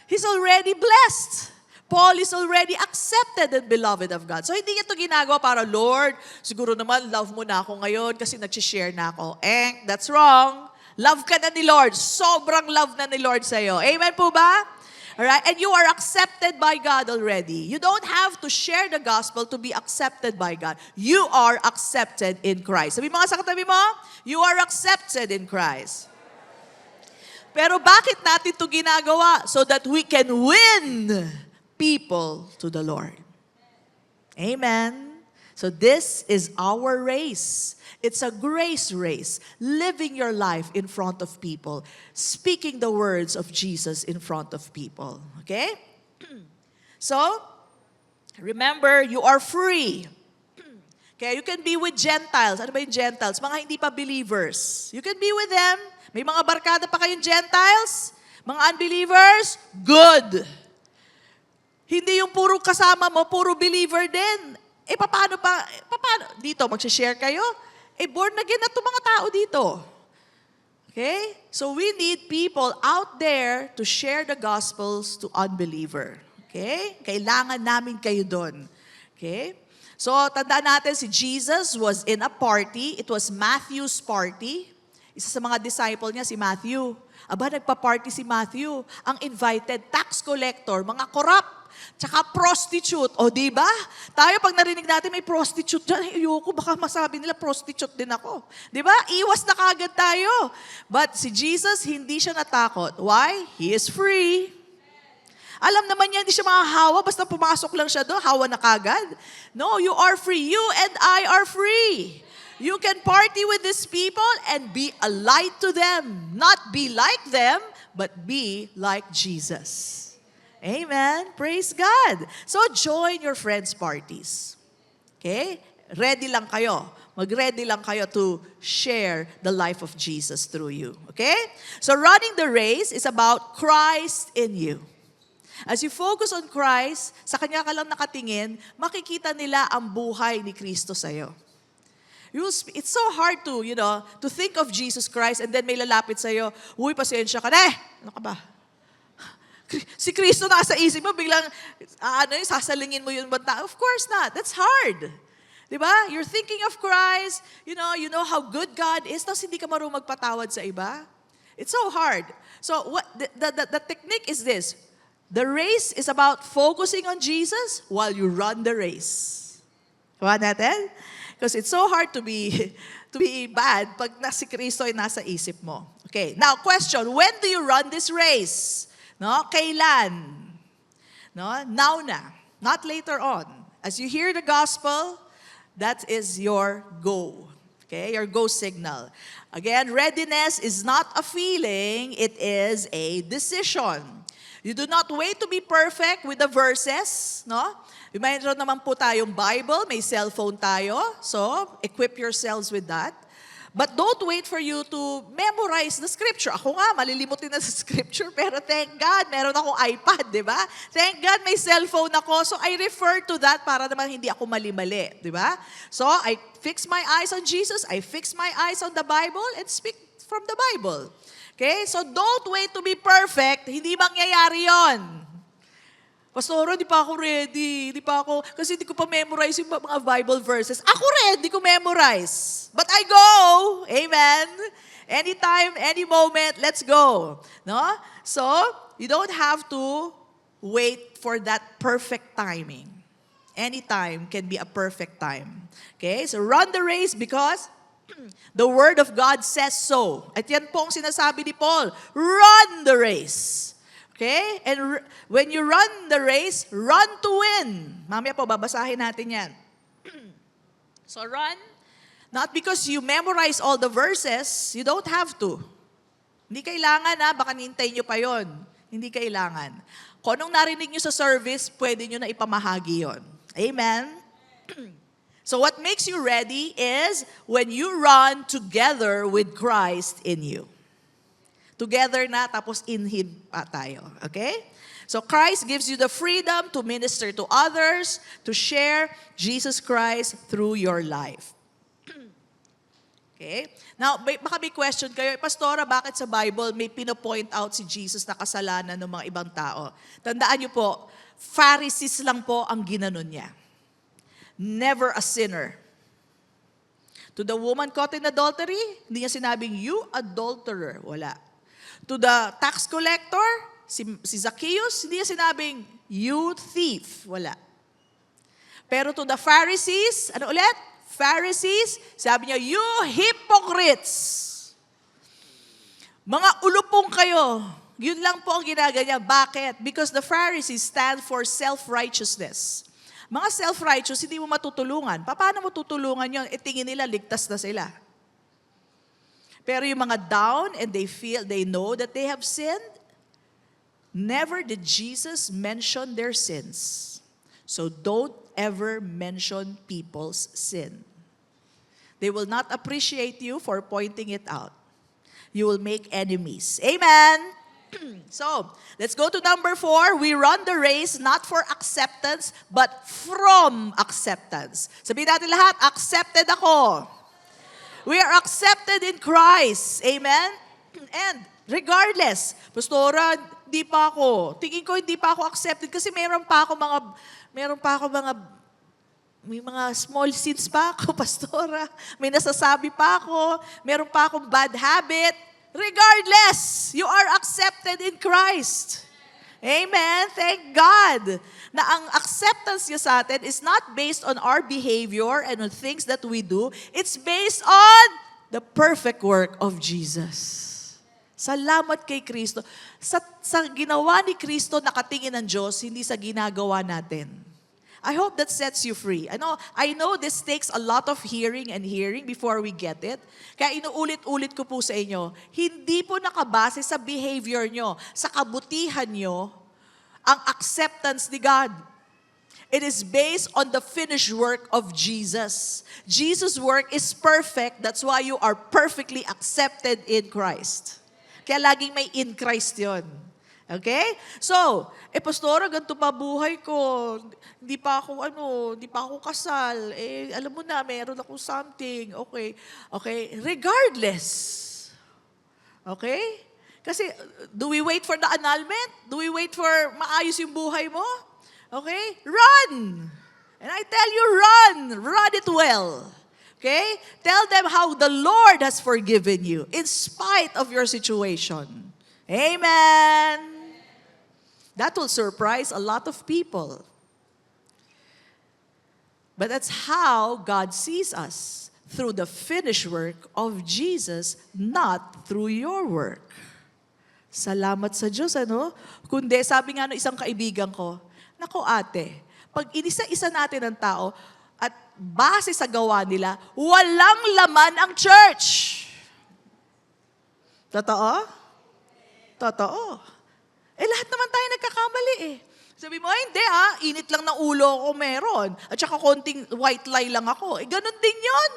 He's already blessed. Paul is already accepted and beloved of God. So hindi niya ito ginagawa para, Lord, siguro naman love mo na ako ngayon kasi nag-share na ako. That's wrong. Love ka na ni Lord. Sobrang love na ni Lord sa'yo. Amen po ba? Alright? And you are accepted by God already. You don't have to share the gospel to be accepted by God. You are accepted in Christ. Sabi mga sa katabi mo, you are accepted in Christ. Pero bakit natin ito ginagawa? So that we can win people to the Lord. Amen? So this is our race. It's a grace race. Living your life in front of people. Speaking the words of Jesus in front of people. Okay? So, remember, you are free. Okay, you can be with Gentiles. Ano ba yung Gentiles? Mga hindi pa believers. You can be with them. May mga barkada pa kayong Gentiles? Mga unbelievers? Good. Hindi yung puro kasama mo, puro believer din. Paano? Dito, mag-share kayo? Born again na itong mga tao dito. Okay? So we need people out there to share the gospels to unbeliever. Okay? Kailangan namin kayo doon. Okay? So, tandaan natin, si Jesus was in a party. It was Matthew's party. Isa sa mga disciple niya, si Matthew. Aba, nagpa-party si Matthew. Ang invited, tax collector, mga corrupt, tsaka prostitute. O, di ba? Tayo, pag narinig natin may prostitute dyan, ayoko, baka masabi nila prostitute din ako. Di ba? Iwas na kagad tayo. But si Jesus, hindi siya natakot. Why? He is free. Alam naman niya, hindi siya mahahawa, basta pumasok lang siya doon, hawa na kagad. No, you are free. You and I are free. You can party with these people and be a light to them. Not be like them, but be like Jesus. Amen. Praise God. So join your friends' parties. Okay? Ready lang kayo. Mag-ready lang kayo to share the life of Jesus through you. Okay? So running the race is about Christ in you. As you focus on Christ, sa Kanya ka lang nakatingin, makikita nila ang buhay ni Kristo sa'yo. It's so hard to think of Jesus Christ and then may lalapit sa'yo, uy, pasensya ka na ano ka ba? Si Kristo nasa isip mo, biglang, sasalingin mo yun banta? Of course not. That's hard. Diba? You're thinking of Christ, you know how good God is, tapos hindi ka marunong magpatawad sa iba. It's so hard. So what the technique is this. The race is about focusing on Jesus while you run the race. Kuha natin? Because it's so hard to be bad pag si Kristo ay nasa isip mo. Okay, now question, when do you run this race? No? Kailan? No? Now na. Not later on. As you hear the gospel, that is your go. Okay, your go signal. Again, readiness is not a feeling, it is a decision. You do not wait to be perfect with the verses, no? Mayroon naman po tayong Bible, may cellphone tayo, so equip yourselves with that. But don't wait for you to memorize the scripture. Ako nga, malilimutin na sa scripture, pero thank God, meron akong iPad, di ba? Thank God, may cellphone ako, so I refer to that para naman hindi ako mali-mali, di ba? So, I fix my eyes on Jesus, I fix my eyes on the Bible, and speak from the Bible. Okay? So, don't wait to be perfect, hindi mangyayari yon. Pastor, di pa ako ready. Kasi hindi ko pa memorize yung mga Bible verses. Ako rin, di ko memorize. But I go. Amen. Anytime, any moment, let's go. No? So, you don't have to wait for that perfect timing. Any time can be a perfect time. Okay? So, run the race because the Word of God says so. At yan po ang sinasabi ni Paul. Run the race. Okay? And when you run the race, run to win. Mamaya po, babasahin natin yan. So run, not because you memorize all the verses, you don't have to. Hindi kailangan baka nintay nyo pa yon. Hindi kailangan. Kung anong narinig nyo sa service, pwede nyo na ipamahagi yon. Amen? So what makes you ready is when you run together with Christ in you. Together na, tapos in Him pa tayo. Okay? So Christ gives you the freedom to minister to others, to share Jesus Christ through your life. Okay? Now, baka may question kayo, Pastora, bakit sa Bible may pinopoint out si Jesus na kasalanan ng mga ibang tao? Tandaan niyo po, Pharisees lang po ang ginanon niya. Never a sinner. To the woman caught in adultery, hindi niya sinabing, you adulterer. Wala. To the tax collector, si Zacchaeus, hindi niya sinabing, you thief. Wala. Pero to the Pharisees, ano ulit? Pharisees, sabi niya, you hypocrites. Mga ulupong kayo. Yun lang po ang ginaganya. Bakit? Because the Pharisees stand for self-righteousness. Mga self-righteous, hindi mo matutulungan. Paano mo tutulungan yun? Tingin nila, ligtas na sila. Pero yung mga down and they know that they have sinned, never did Jesus mention their sins. So don't ever mention people's sin. They will not appreciate you for pointing it out. You will make enemies. Amen? So, let's go to number 4. We run the race not for acceptance, but from acceptance. Sabihin natin lahat, accepted ako. We are accepted in Christ. Amen? And regardless, Pastora, tingin ko hindi pa ako accepted kasi may mga small sins pa ako, Pastora. May nasasabi pa ako. Meron pa akong bad habit. Regardless, you are accepted in Christ. Amen? Thank God na ang acceptance niya sa atin is not based on our behavior and on things that we do. It's based on the perfect work of Jesus. Salamat kay Kristo. Sa ginawa ni Kristo, nakatingin ng Diyos, hindi sa ginagawa natin. I hope that sets you free. I know this takes a lot of hearing before we get it. Kaya inuulit-ulit ko po sa inyo, hindi po nakabase sa behavior nyo, sa kabutihan nyo, ang acceptance ni God. It is based on the finished work of Jesus. Jesus' work is perfect. That's why you are perfectly accepted in Christ. Kaya laging may in Christ yon. Okay? So, Pastora, ganito pa buhay ko. Hindi pa ako kasal. Alam mo na, meron akong something. Okay. Regardless. Okay? Kasi, do we wait for the annulment? Do we wait for maayos yung buhay mo? Okay? Run! And I tell you, run! Run it well. Okay? Tell them how the Lord has forgiven you in spite of your situation. Amen! That will surprise a lot of people. But that's how God sees us, through the finished work of Jesus, not through your work. Salamat sa Diyos, Kundi, sabi nga ng isang kaibigan ko, naku ate, pag inisa-isa natin ang tao, at base sa gawa nila, walang laman ang church. Totoo? Totoo. Lahat naman tayo nagkakamali eh. Sabi mo, hindi init lang ng ulo ko meron. At saka konting white lie lang ako. Ganun din yon.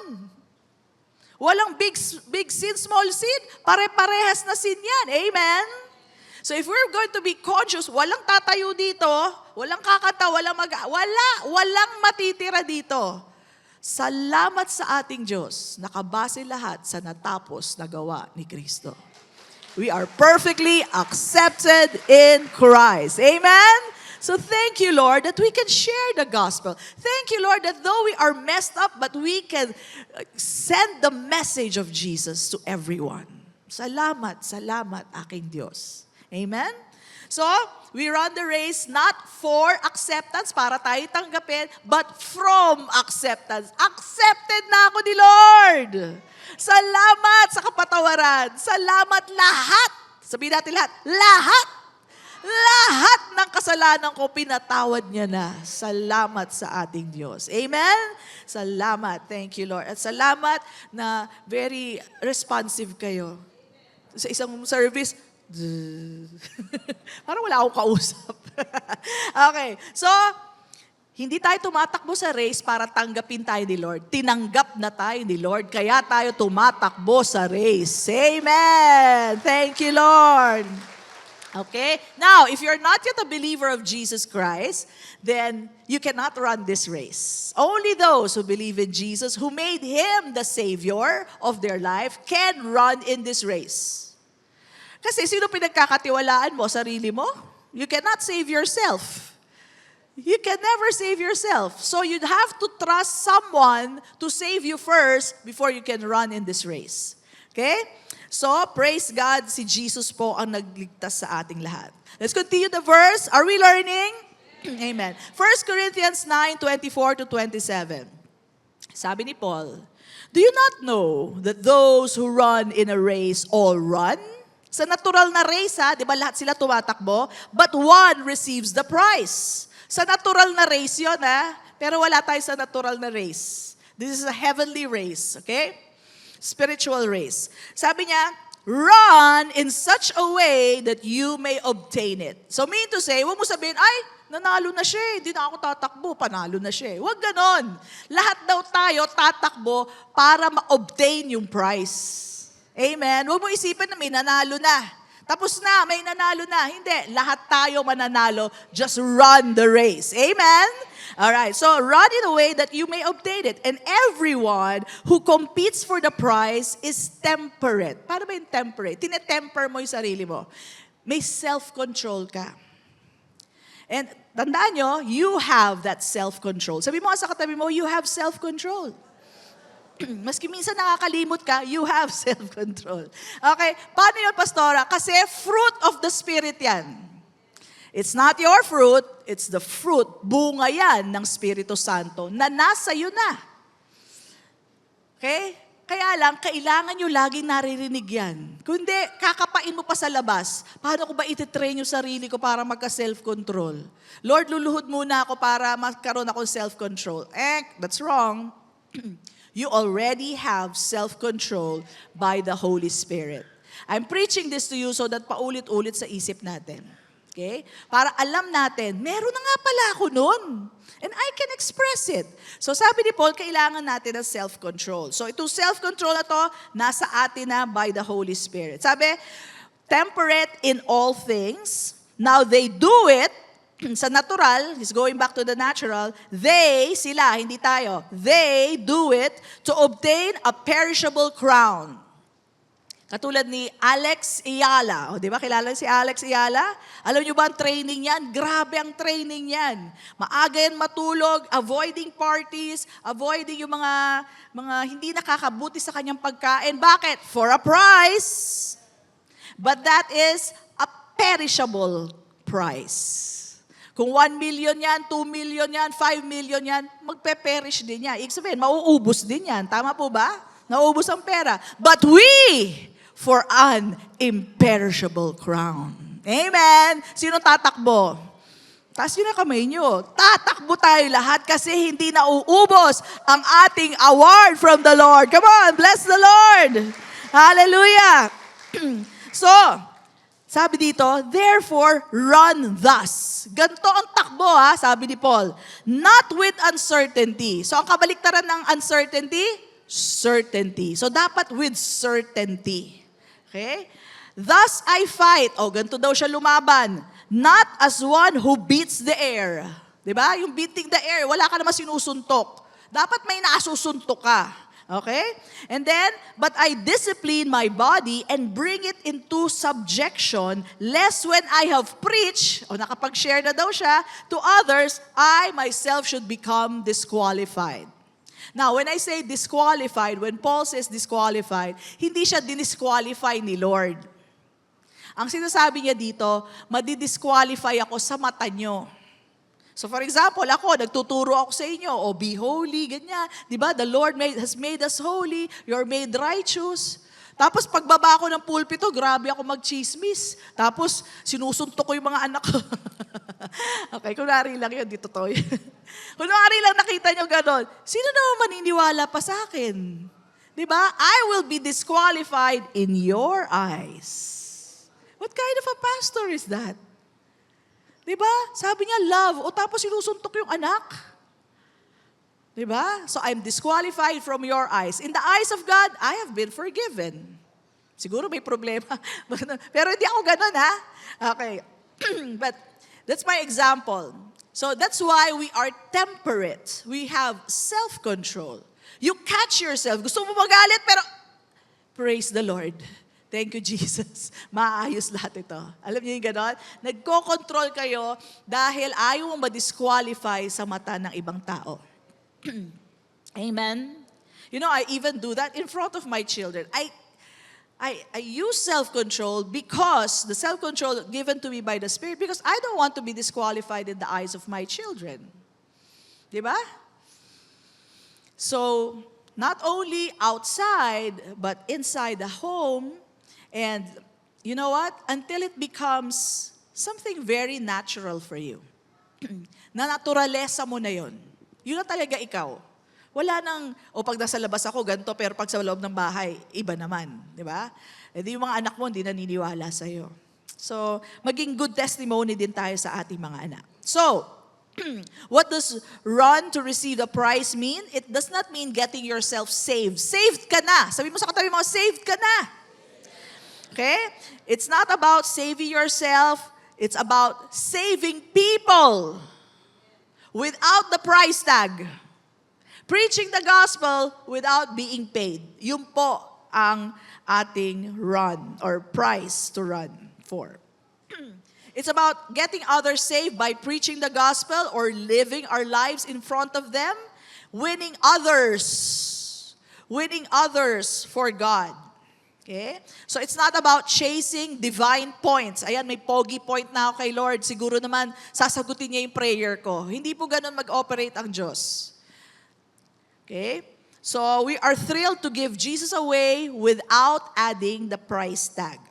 Walang big sin, small sin. Pare-parehas na sin yan. Amen? So if we're going to be conscious, walang tatayo dito, walang kakanta, walang matitira dito. Salamat sa ating Diyos, nakabase lahat sa natapos na gawa ni Kristo. We are perfectly accepted in Christ. Amen? So thank you, Lord, that we can share the gospel. Thank you, Lord, that though we are messed up, but we can send the message of Jesus to everyone. Salamat, salamat, aking Diyos. Amen? So, we run the race not for acceptance, para tayo tanggapin, but from acceptance. Accepted na ako ni Lord. Salamat sa kapatawaran. Salamat lahat. Sabihin natin lahat. Lahat ng kasalanan ko, pinatawad niya na. Salamat sa ating Diyos. Amen? Salamat. Thank you, Lord. At salamat na very responsive kayo. Sa isang service, parang wala akong kausap. Okay. So, hindi tayo tumatakbo sa race para tanggapin tayo ni Lord. Tinanggap na tayo ni Lord, kaya tayo tumatakbo sa race. Amen! Thank you, Lord. Okay? Now, if you're not yet a believer of Jesus Christ, then you cannot run this race. Only those who believe in Jesus, who made Him the Savior of their life, can run in this race. Kasi sino pinagkakatiwalaan mo? Sarili mo? You cannot save yourself. You can never save yourself. So you'd have to trust someone to save you first before you can run in this race. Okay? So, praise God, si Jesus po ang nagligtas sa ating lahat. Let's continue the verse. Are we learning? Amen. 1 Corinthians 9:24-27. Sabi ni Paul, do you not know that those who run in a race all run? Sa natural na race, di ba lahat sila tumatakbo? But one receives the prize. Sa natural na race yun, pero wala tayo sa natural na race. This is a heavenly race, okay? Spiritual race. Sabi niya, run in such a way that you may obtain it. So mean to say, huwag mo sabihin, ay, nanalo na siya, hindi na ako tatakbo, panalo na siya. Huwag ganon. Lahat daw tayo tatakbo para ma-obtain yung prize. Amen? Huwag mo isipin na may nanalo na. Tapos na, may nanalo na. Hindi, lahat tayo mananalo. Just run the race. Amen? Alright, so run in a way that you may obtain it. And everyone who competes for the prize is temperate. Paano ba yung temperate? Tinetemper mo yung sarili mo. May self-control ka. And tandaan nyo, you have that self-control. Sabi mo sa katabi mo, you have self-control. Maski minsan nakakalimot ka, you have self-control. Okay, paano yun, Pastora? Kasi fruit of the Spirit yan. It's not your fruit, it's the fruit, bunga yan ng Espiritu Santo na nasa iyo na. Okay? Kaya lang, kailangan nyo laging naririnig yan. Kundi, kakapain mo pa sa labas. Paano ko ba ititrain yung sarili ko para magka-self-control? Lord, luluhod muna ako para magkaroon ako self-control. That's wrong. You already have self-control by the Holy Spirit. I'm preaching this to you so that paulit-ulit sa isip natin. Okay? Para alam natin, meron na nga pala ako nun. And I can express it. So sabi ni Paul, kailangan natin ng self-control. So itong self-control na to, nasa atin na by the Holy Spirit. Sabi, temperate in all things. Now they do it sa natural, he's going back to the natural, sila, hindi tayo, they do it to obtain a perishable crown. Katulad ni Alex Ayala. O, di ba kilala si Alex Ayala? Alam niyo ba ang training yan? Grabe ang training yan. Maaga yan matulog, avoiding parties, avoiding yung mga hindi nakakabuti sa kanyang pagkain. Bakit? For a prize. But that is a perishable prize. Kung 1 million yan, 2 million yan, 5 million yan, magpe-perish din yan. Ibig sabihin, mauubos din yan. Tama po ba? Nauubos ang pera. But we, for an imperishable crown. Amen? Sino tatakbo? Taas yun ang kamay nyo. Tatakbo tayo lahat kasi hindi nauubos ang ating award from the Lord. Come on, bless the Lord. Hallelujah. So, Sabi dito, therefore, run thus. Ganto ang takbo sabi ni Paul. Not with uncertainty. So ang kabaliktaran ng uncertainty, certainty. So dapat with certainty. Okay? Thus I fight. Ganto daw siya lumaban. Not as one who beats the air. Diba? Yung beating the air, wala ka naman sinusuntok. Dapat may nasusuntok ka. Okay? And then, but I discipline my body and bring it into subjection, lest when I have preached, nakapag-share na daw siya, to others, I myself should become disqualified. Now, when I say disqualified, when Paul says disqualified, hindi siya dinisqualify ni Lord. Ang sinasabi niya dito, madidisqualify ako sa mata nyo. So for example, ako, nagtuturo ako sa inyo, be holy, ganyan. Diba? The Lord has made us holy, you're made righteous. Tapos pagbaba ko ng pulpito, grabe ako mag-chismis. Tapos sinusuntok ko yung mga anak ko. Okay, kunwari lang yun, dito to. Kunwari lang nakita nyo ganon, sino naman maniniwala pa sa akin? Diba? I will be disqualified in your eyes. What kind of a pastor is that? Diba? Sabi niya, love. Tapos sinusuntok yung anak. Diba? So I'm disqualified from your eyes. In the eyes of God, I have been forgiven. Siguro may problema. Pero hindi ako ganun, Okay. But that's my example. So that's why we are temperate. We have self-control. You catch yourself. Gusto mo magalit, pero praise the Lord. Thank you, Jesus. Maayos lahat ito. Alam niyo yung ganon? Nagko-control kayo dahil ayaw mong ma-disqualify sa mata ng ibang tao. Amen? You know, I even do that in front of my children. I use self-control because, the self-control given to me by the Spirit, because I don't want to be disqualified in the eyes of my children. Diba? So, not only outside, but inside the home. And you know what? Until it becomes something very natural for you. Na naturalesa mo na yun. Yun na talaga ikaw. Wala nang, pag nasa labas ako, ganito, pero pag sa loob ng bahay, iba naman. Di ba? E di yung mga anak mo, hindi naniniwala sa'yo. So, maging good testimony din tayo sa ating mga anak. So, what does run to receive the prize mean? It does not mean getting yourself saved. Saved ka na. Sabi mo sa katabi mo, saved ka na. Okay? It's not about saving yourself. It's about saving people without the price tag. Preaching the gospel without being paid. Yun po ang ating run or price to run for. It's about getting others saved by preaching the gospel or living our lives in front of them, winning others for God. Okay? So it's not about chasing divine points. Ayan, may pogi point na ako kay Lord. Siguro naman, sasagutin niya yung prayer ko. Hindi po ganun mag-operate ang Diyos. Okay? So we are thrilled to give Jesus away without adding the price tag.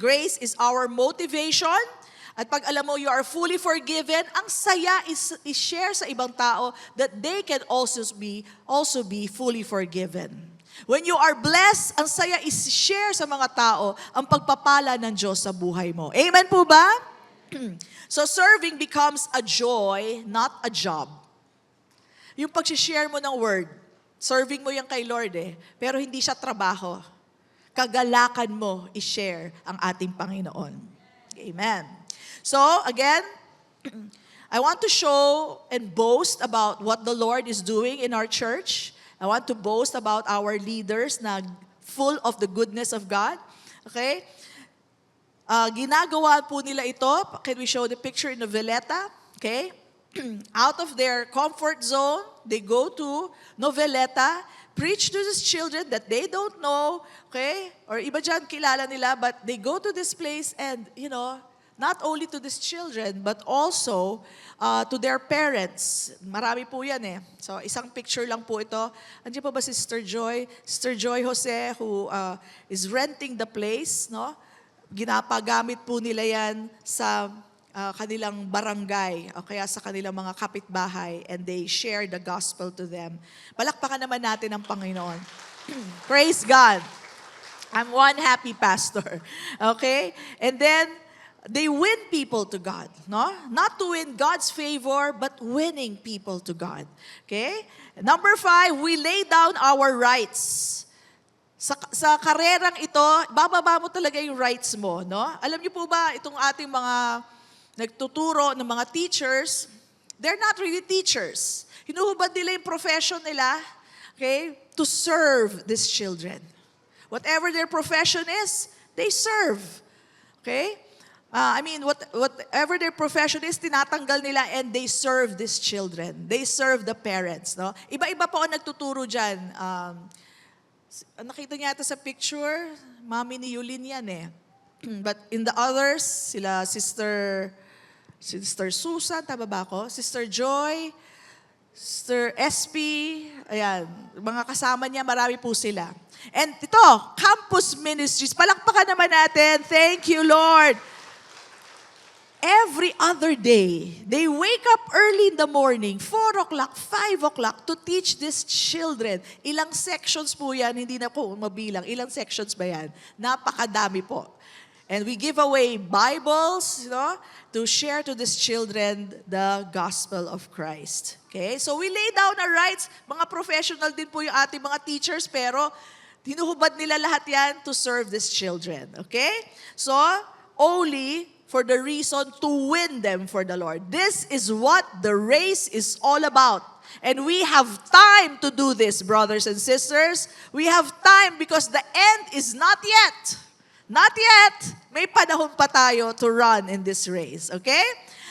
Grace is our motivation. At pag alam mo, you are fully forgiven, ang saya is share sa ibang tao that they can also be fully forgiven. When you are blessed, ang saya is share sa mga tao ang pagpapala ng Diyos sa buhay mo. Amen po ba? So serving becomes a joy, not a job. Yung pag-share mo ng word, serving mo yan kay Lord pero hindi siya trabaho. Kagalakan mo i-share ang ating Panginoon. Amen. So, again, I want to show and boast about what the Lord is doing in our church. I want to boast about our leaders na full of the goodness of God. Okay? Ginagawa po nila ito. Can we show the picture in Noveleta? Okay? Out of their comfort zone, they go to Noveleta, preach to these children that they don't know, okay? Or iba dyan kilala nila, but they go to this place and, not only to these children, but also to their parents. Marami po yan So, isang picture lang po ito. Andiyan po ba si Sister Joy? Sister Joy Jose, who is renting the place, no? Ginapagamit po nila yan sa kanilang barangay o kaya sa kanilang mga kapitbahay, and they share the gospel to them. Palakpakan naman natin ang Panginoon. Praise God. I'm one happy pastor. Okay? And then, they win people to God, no? Not to win God's favor, but winning people to God. Okay? Number 5, we lay down our rights. Sa karerang ito, bababa mo talaga yung rights mo, no? Alam niyo po ba, itong ating mga nagtuturo ng mga teachers, they're not really teachers. Hinuhubad nila yung profession nila, okay, to serve these children. Whatever their profession is, they serve. Okay? Whatever their profession is, tinatanggal nila and they serve these children. They serve the parents, no? Iba-iba po ang nagtuturo dyan. Nakita niya ito sa picture, mami ni Yulin yan eh. But in the others, sila Sister Susan, tama ba ako? Sister Joy, Sister SP, ayan, mga kasama niya, marami po sila. And ito, Campus Ministries, palakpakan naman natin. Thank you, Lord. Every other day, they wake up early in the morning, 4 o'clock, 5 o'clock, to teach these children. Ilang sections po yan, hindi na po mabilang. Ilang sections ba yan? Napakadami po. And we give away Bibles, to share to these children the gospel of Christ. Okay? So we lay down our rights. Mga professional din po yung ating mga teachers, pero hinuhubad nila lahat yan to serve these children. Okay? So, only for the reason to win them for the Lord. This is what the race is all about. And we have time to do this, brothers and sisters. We have time because the end is not yet. Not yet. May panahon pa tayo to run in this race. Okay?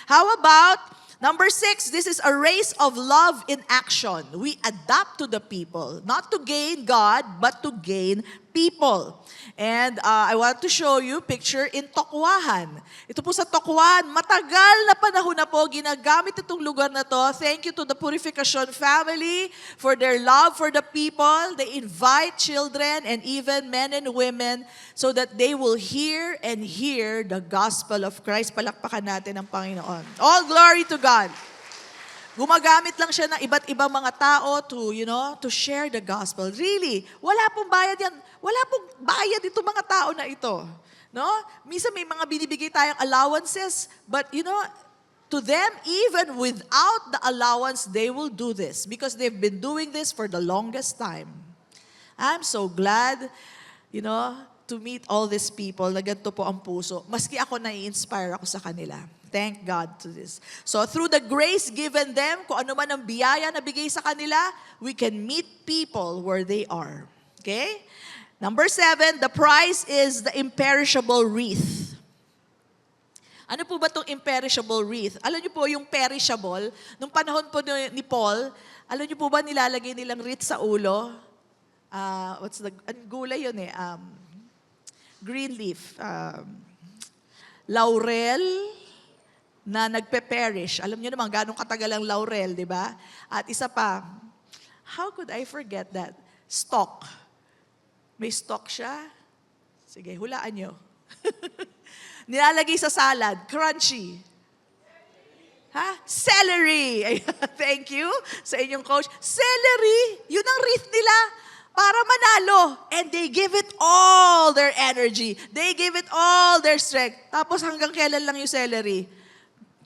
How about number 6? This is a race of love in action. We adapt to the people. Not to gain God, but to gain people. And I want to show you picture in Tokwahan. Ito po sa Tokwahan, matagal na panahon na po ginagamit itong lugar na to. Thank you to the Purification family for their love for the people. They invite children and even men and women so that they will hear and hear the gospel of Christ. Palakpakan natin ang Panginoon. All glory to God. Gumagamit lang siya ng iba't ibang mga tao to share the gospel. Really, wala pong bayad yan. Wala pong bayad itong mga tao na ito. No? Minsan may mga binibigay tayong allowances, but to them, even without the allowance, they will do this because they've been doing this for the longest time. I'm so glad, to meet all these people na ganito po ang puso. Maski ako nai-inspire ako sa kanila. Thank God to this. So through the grace given them, kung ano man ang biyaya na bigay sa kanila, we can meet people where they are. Okay? Number 7, the prize is the imperishable wreath. Ano po ba itong imperishable wreath? Alam niyo po yung perishable, nung panahon po ni Paul, alam niyo po ba nilalagay nilang wreath sa ulo? Gulay yun eh. Green leaf. Laurel na nagpe-perish. Alam niyo naman, ganong katagal ang laurel, di ba? At isa pa, how could I forget that? Stalk. May stalk siya. Sige, hulaan niyo. Nilalagay sa salad. Crunchy. Celery. Thank you sa inyong coach. Celery. Yun ang wreath nila para manalo. And they give it all their energy. They give it all their strength. Tapos hanggang kailan lang yung celery?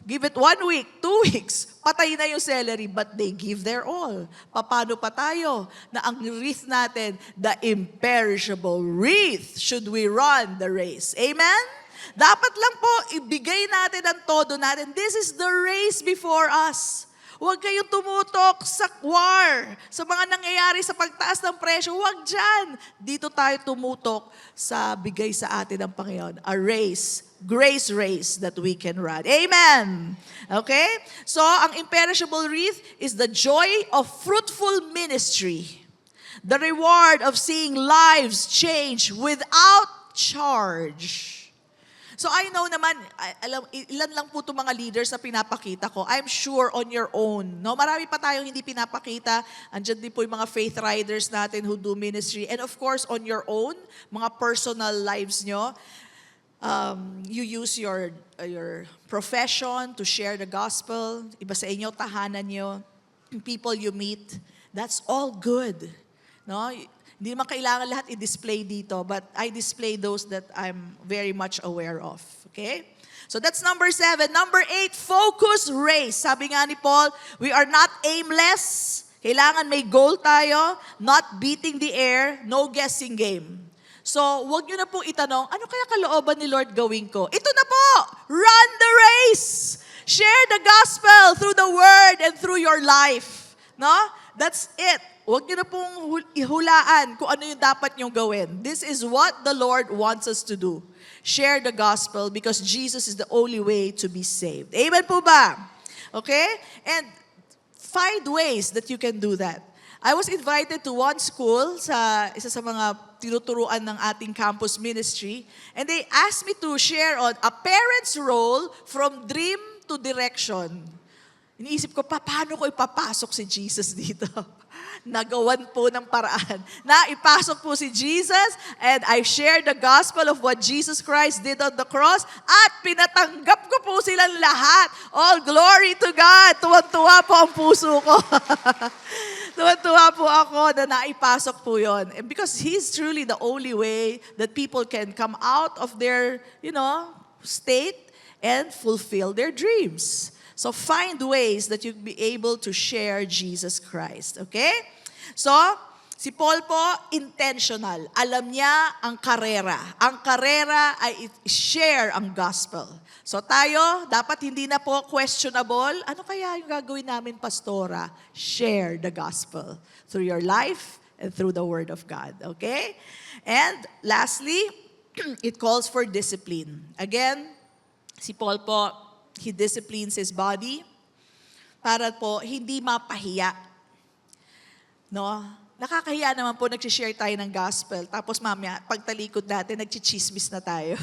Give it 1 week, 2 weeks, patay na yung celery, but they give their all. Paano pa tayo na ang wreath natin, the imperishable wreath, should we run the race? Amen? Dapat lang po, ibigay natin ang todo natin. This is the race before us. Huwag kayong tumutok sa war, sa mga nangyayari sa pagtaas ng presyo. Huwag dyan. Dito tayo tumutok sa bigay sa atin ng Panginoon. A race, grace race that we can run. Amen. Okay? So, ang imperishable wreath is the joy of fruitful ministry. The reward of seeing lives change without charge. So I know naman, ilan lang po itong mga leaders na pinapakita ko. I'm sure on your own. No? Marami pa tayong hindi pinapakita. Andyan din po yung mga faith riders natin who do ministry. And of course, on your own, mga personal lives nyo, you use your profession to share the gospel. Iba sa inyo, tahanan nyo, people you meet. That's all good. No? Hindi naman kailangan lahat i-display dito, but I display those that I'm very much aware of. Okay? So that's number 7. Number 8, focus race. Sabi nga ni Paul, we are not aimless. Kailangan may goal tayo, not beating the air, no guessing game. So, wag nyo na pong itanong, ano kaya kalooban ni Lord gawin ko? Ito na po! Run the race! Share the gospel through the word and through your life. No? That's it. Wag nyo na pong ihulaan kung ano yung dapat nyong gawin. This is what the Lord wants us to do. Share the gospel because Jesus is the only way to be saved. Amen po ba? Okay? And find ways that you can do that. I was invited to one school sa isa sa mga tinuturuan ng ating campus ministry, and they asked me to share on a parent's role from dream to direction. Iniisip ko, paano ko ipapasok si Jesus dito? Nagawan po ng paraan na ipasok po si Jesus, and I shared the gospel of what Jesus Christ did on the cross, at pinatanggap ko po silang lahat. All glory to God. Tuwan-tuwa po ang puso ko. Tuwan-tuwa po ako na naipasok po yun. And because He's truly the only way that people can come out of their, state and fulfill their dreams. So find ways that you'll be able to share Jesus Christ. Okay? So, si Paul po, intentional. Alam niya ang karera. Ang karera ay share ang gospel. So tayo, dapat hindi na po questionable. Ano kaya yung gagawin namin, pastora? Share the gospel through your life and through the word of God. Okay? And lastly, it calls for discipline. Again, si Paul po, he disciplines his body para po hindi mapahiya. No? Nakakahiya naman po, nag-share tayo ng gospel. Tapos mamaya, pagtalikod natin, nagchichismis na tayo.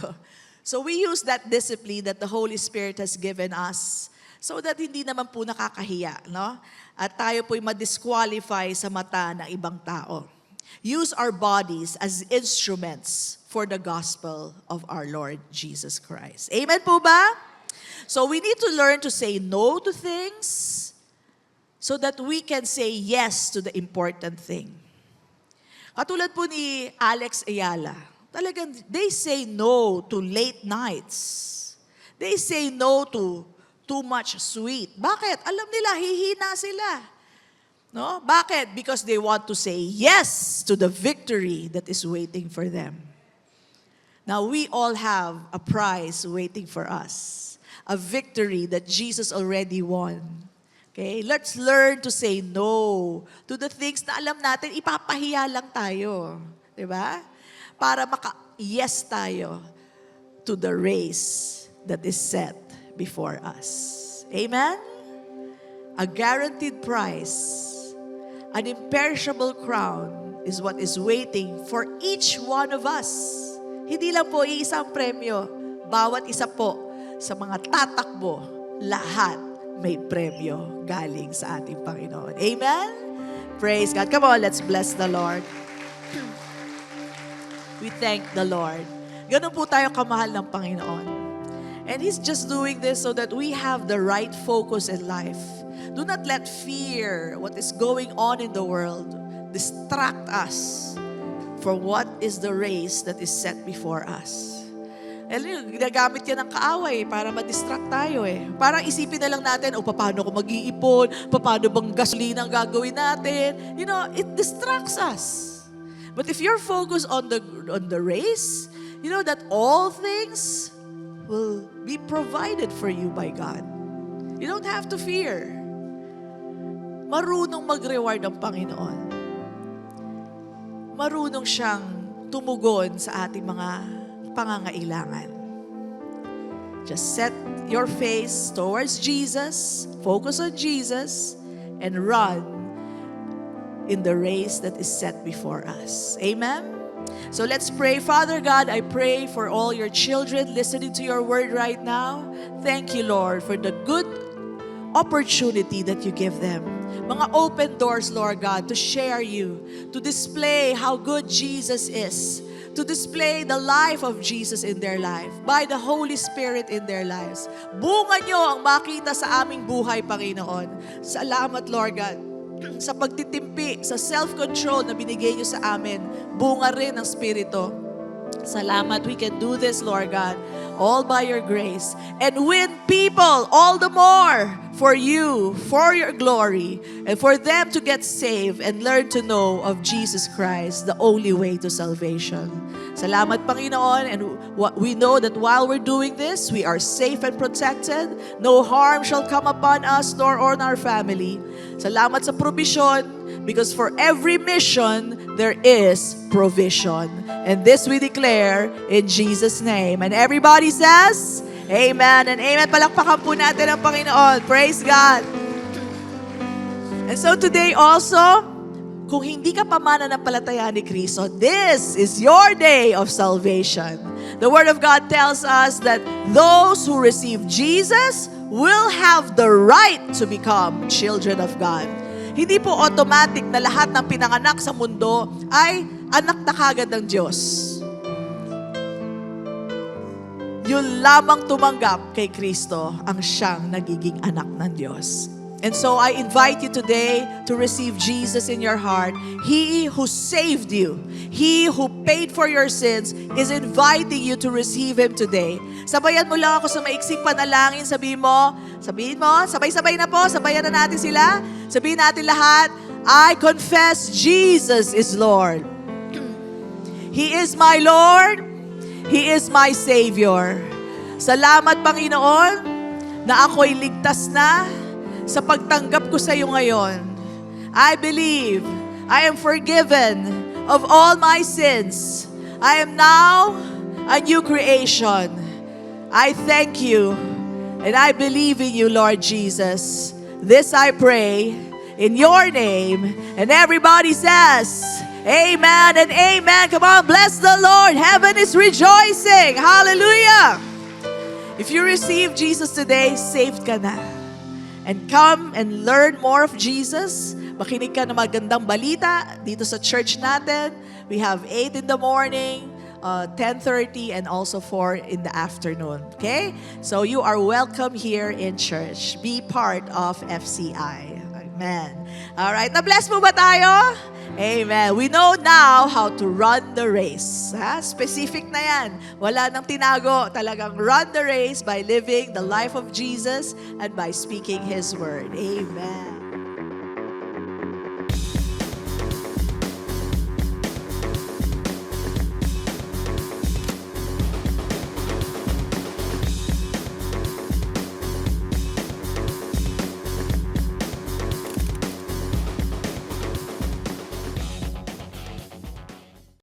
So we use that discipline that the Holy Spirit has given us so that hindi naman po nakakahiya, no? At tayo po'y ma-disqualify sa mata ng ibang tao. Use our bodies as instruments for the gospel of our Lord Jesus Christ. Amen po ba? So we need to learn to say no to things so that we can say yes to the important thing. Katulad po ni Alex Ayala, talagang they say no to late nights. They say no to too much sweet. Bakit? Alam nila, hihina sila. No? Bakit? Because they want to say yes to the victory that is waiting for them. Now, we all have a prize waiting for us. A victory that Jesus already won. Okay? Let's learn to say no to the things na alam natin, ipapahiya lang tayo. Diba? Para maka-yes tayo to the race that is set before us. Amen? A guaranteed prize, an imperishable crown is what is waiting for each one of us. Hindi lang po iisang premyo, bawat isa po sa mga tatakbo, lahat may premyo galing sa ating Panginoon. Amen? Praise God. Come on, let's bless the Lord. We thank the Lord. Ganun po tayo kamahal ng Panginoon. And He's just doing this so that we have the right focus in life. Do not let fear, what is going on in the world, distract us for what is the race that is set before us. Ginagamit yan ng kaaway para ma-distract tayo eh. Parang isipin na lang natin, paano ko mag-iipon? Paano bang gasolina ang gagawin natin? It distracts us. But if you're focused on the race, you know that all things will be provided for you by God. You don't have to fear. Marunong mag-reward ang Panginoon. Marunong siyang tumugon sa ating mga pangangailangan. Just set your face towards Jesus, focus on Jesus, and run in the race that is set before us. Amen? So let's pray. Father God, I pray for all your children listening to your word right now. Thank you, Lord, for the good opportunity that you give them. Mga open doors, Lord God, to share you, to display how good Jesus is, to display the life of Jesus in their life, by the Holy Spirit in their lives. Bunga nyo ang makita sa aming buhay, Panginoon. Salamat, Lord God. sa pagtitimpi, sa self-control na binigay niyo sa amin, bunga rin ng Espiritu. Salamat, we can do this, Lord God, all by your grace. And win people all the more for you, for your glory, and for them to get saved and learn to know of Jesus Christ, the only way to salvation. Salamat, Panginoon, and we know that while we're doing this, we are safe and protected. No harm shall come upon us nor on our family. Salamat sa provision, because for every mission, there is provision. And this we declare in Jesus' name. And everybody says, Amen and Amen. Palakpakan po natin ang Panginoon. Praise God. And so today also, kung hindi ka pa mananampalataya ni Kristo, this is your day of salvation. The Word of God tells us that those who receive Jesus will have the right to become children of God. Hindi po automatic na lahat ng pinanganak sa mundo ay anak na kagad ng Diyos. Yun lamang tumanggap kay Kristo ang siyang nagiging anak ng Diyos. And so I invite you today to receive Jesus in your heart. He who saved you, He who paid for your sins, is inviting you to receive Him today. Sabayan mo lang ako sa maiksing panalangin. Sabihin mo, sabay-sabay na po, sabayan na natin sila. Sabihin natin lahat, I confess Jesus is Lord. He is my Lord. He is my Savior. Salamat, Panginoon, na ako'y ligtas na sa pagtanggap ko sa iyo ngayon. I believe I am forgiven of all my sins. I am now a new creation. I thank you and I believe in you, Lord Jesus. This I pray in your name. And everybody says, Amen and Amen. Come on, bless the Lord. Heaven is rejoicing. Hallelujah. If you receive Jesus today, saved ka na. And come and learn more of Jesus. Makinig ka ng magandang balita dito sa church natin. We have 8 in the morning, 10:30, and also 4 in the afternoon. Okay? So you are welcome here in church. Be part of FCI. Amen. Alright, na-bless mo ba tayo? Amen. We know now how to run the race. Ha? Specific na yan. Wala nang tinago. Talagang run the race by living the life of Jesus and by speaking His word. Amen.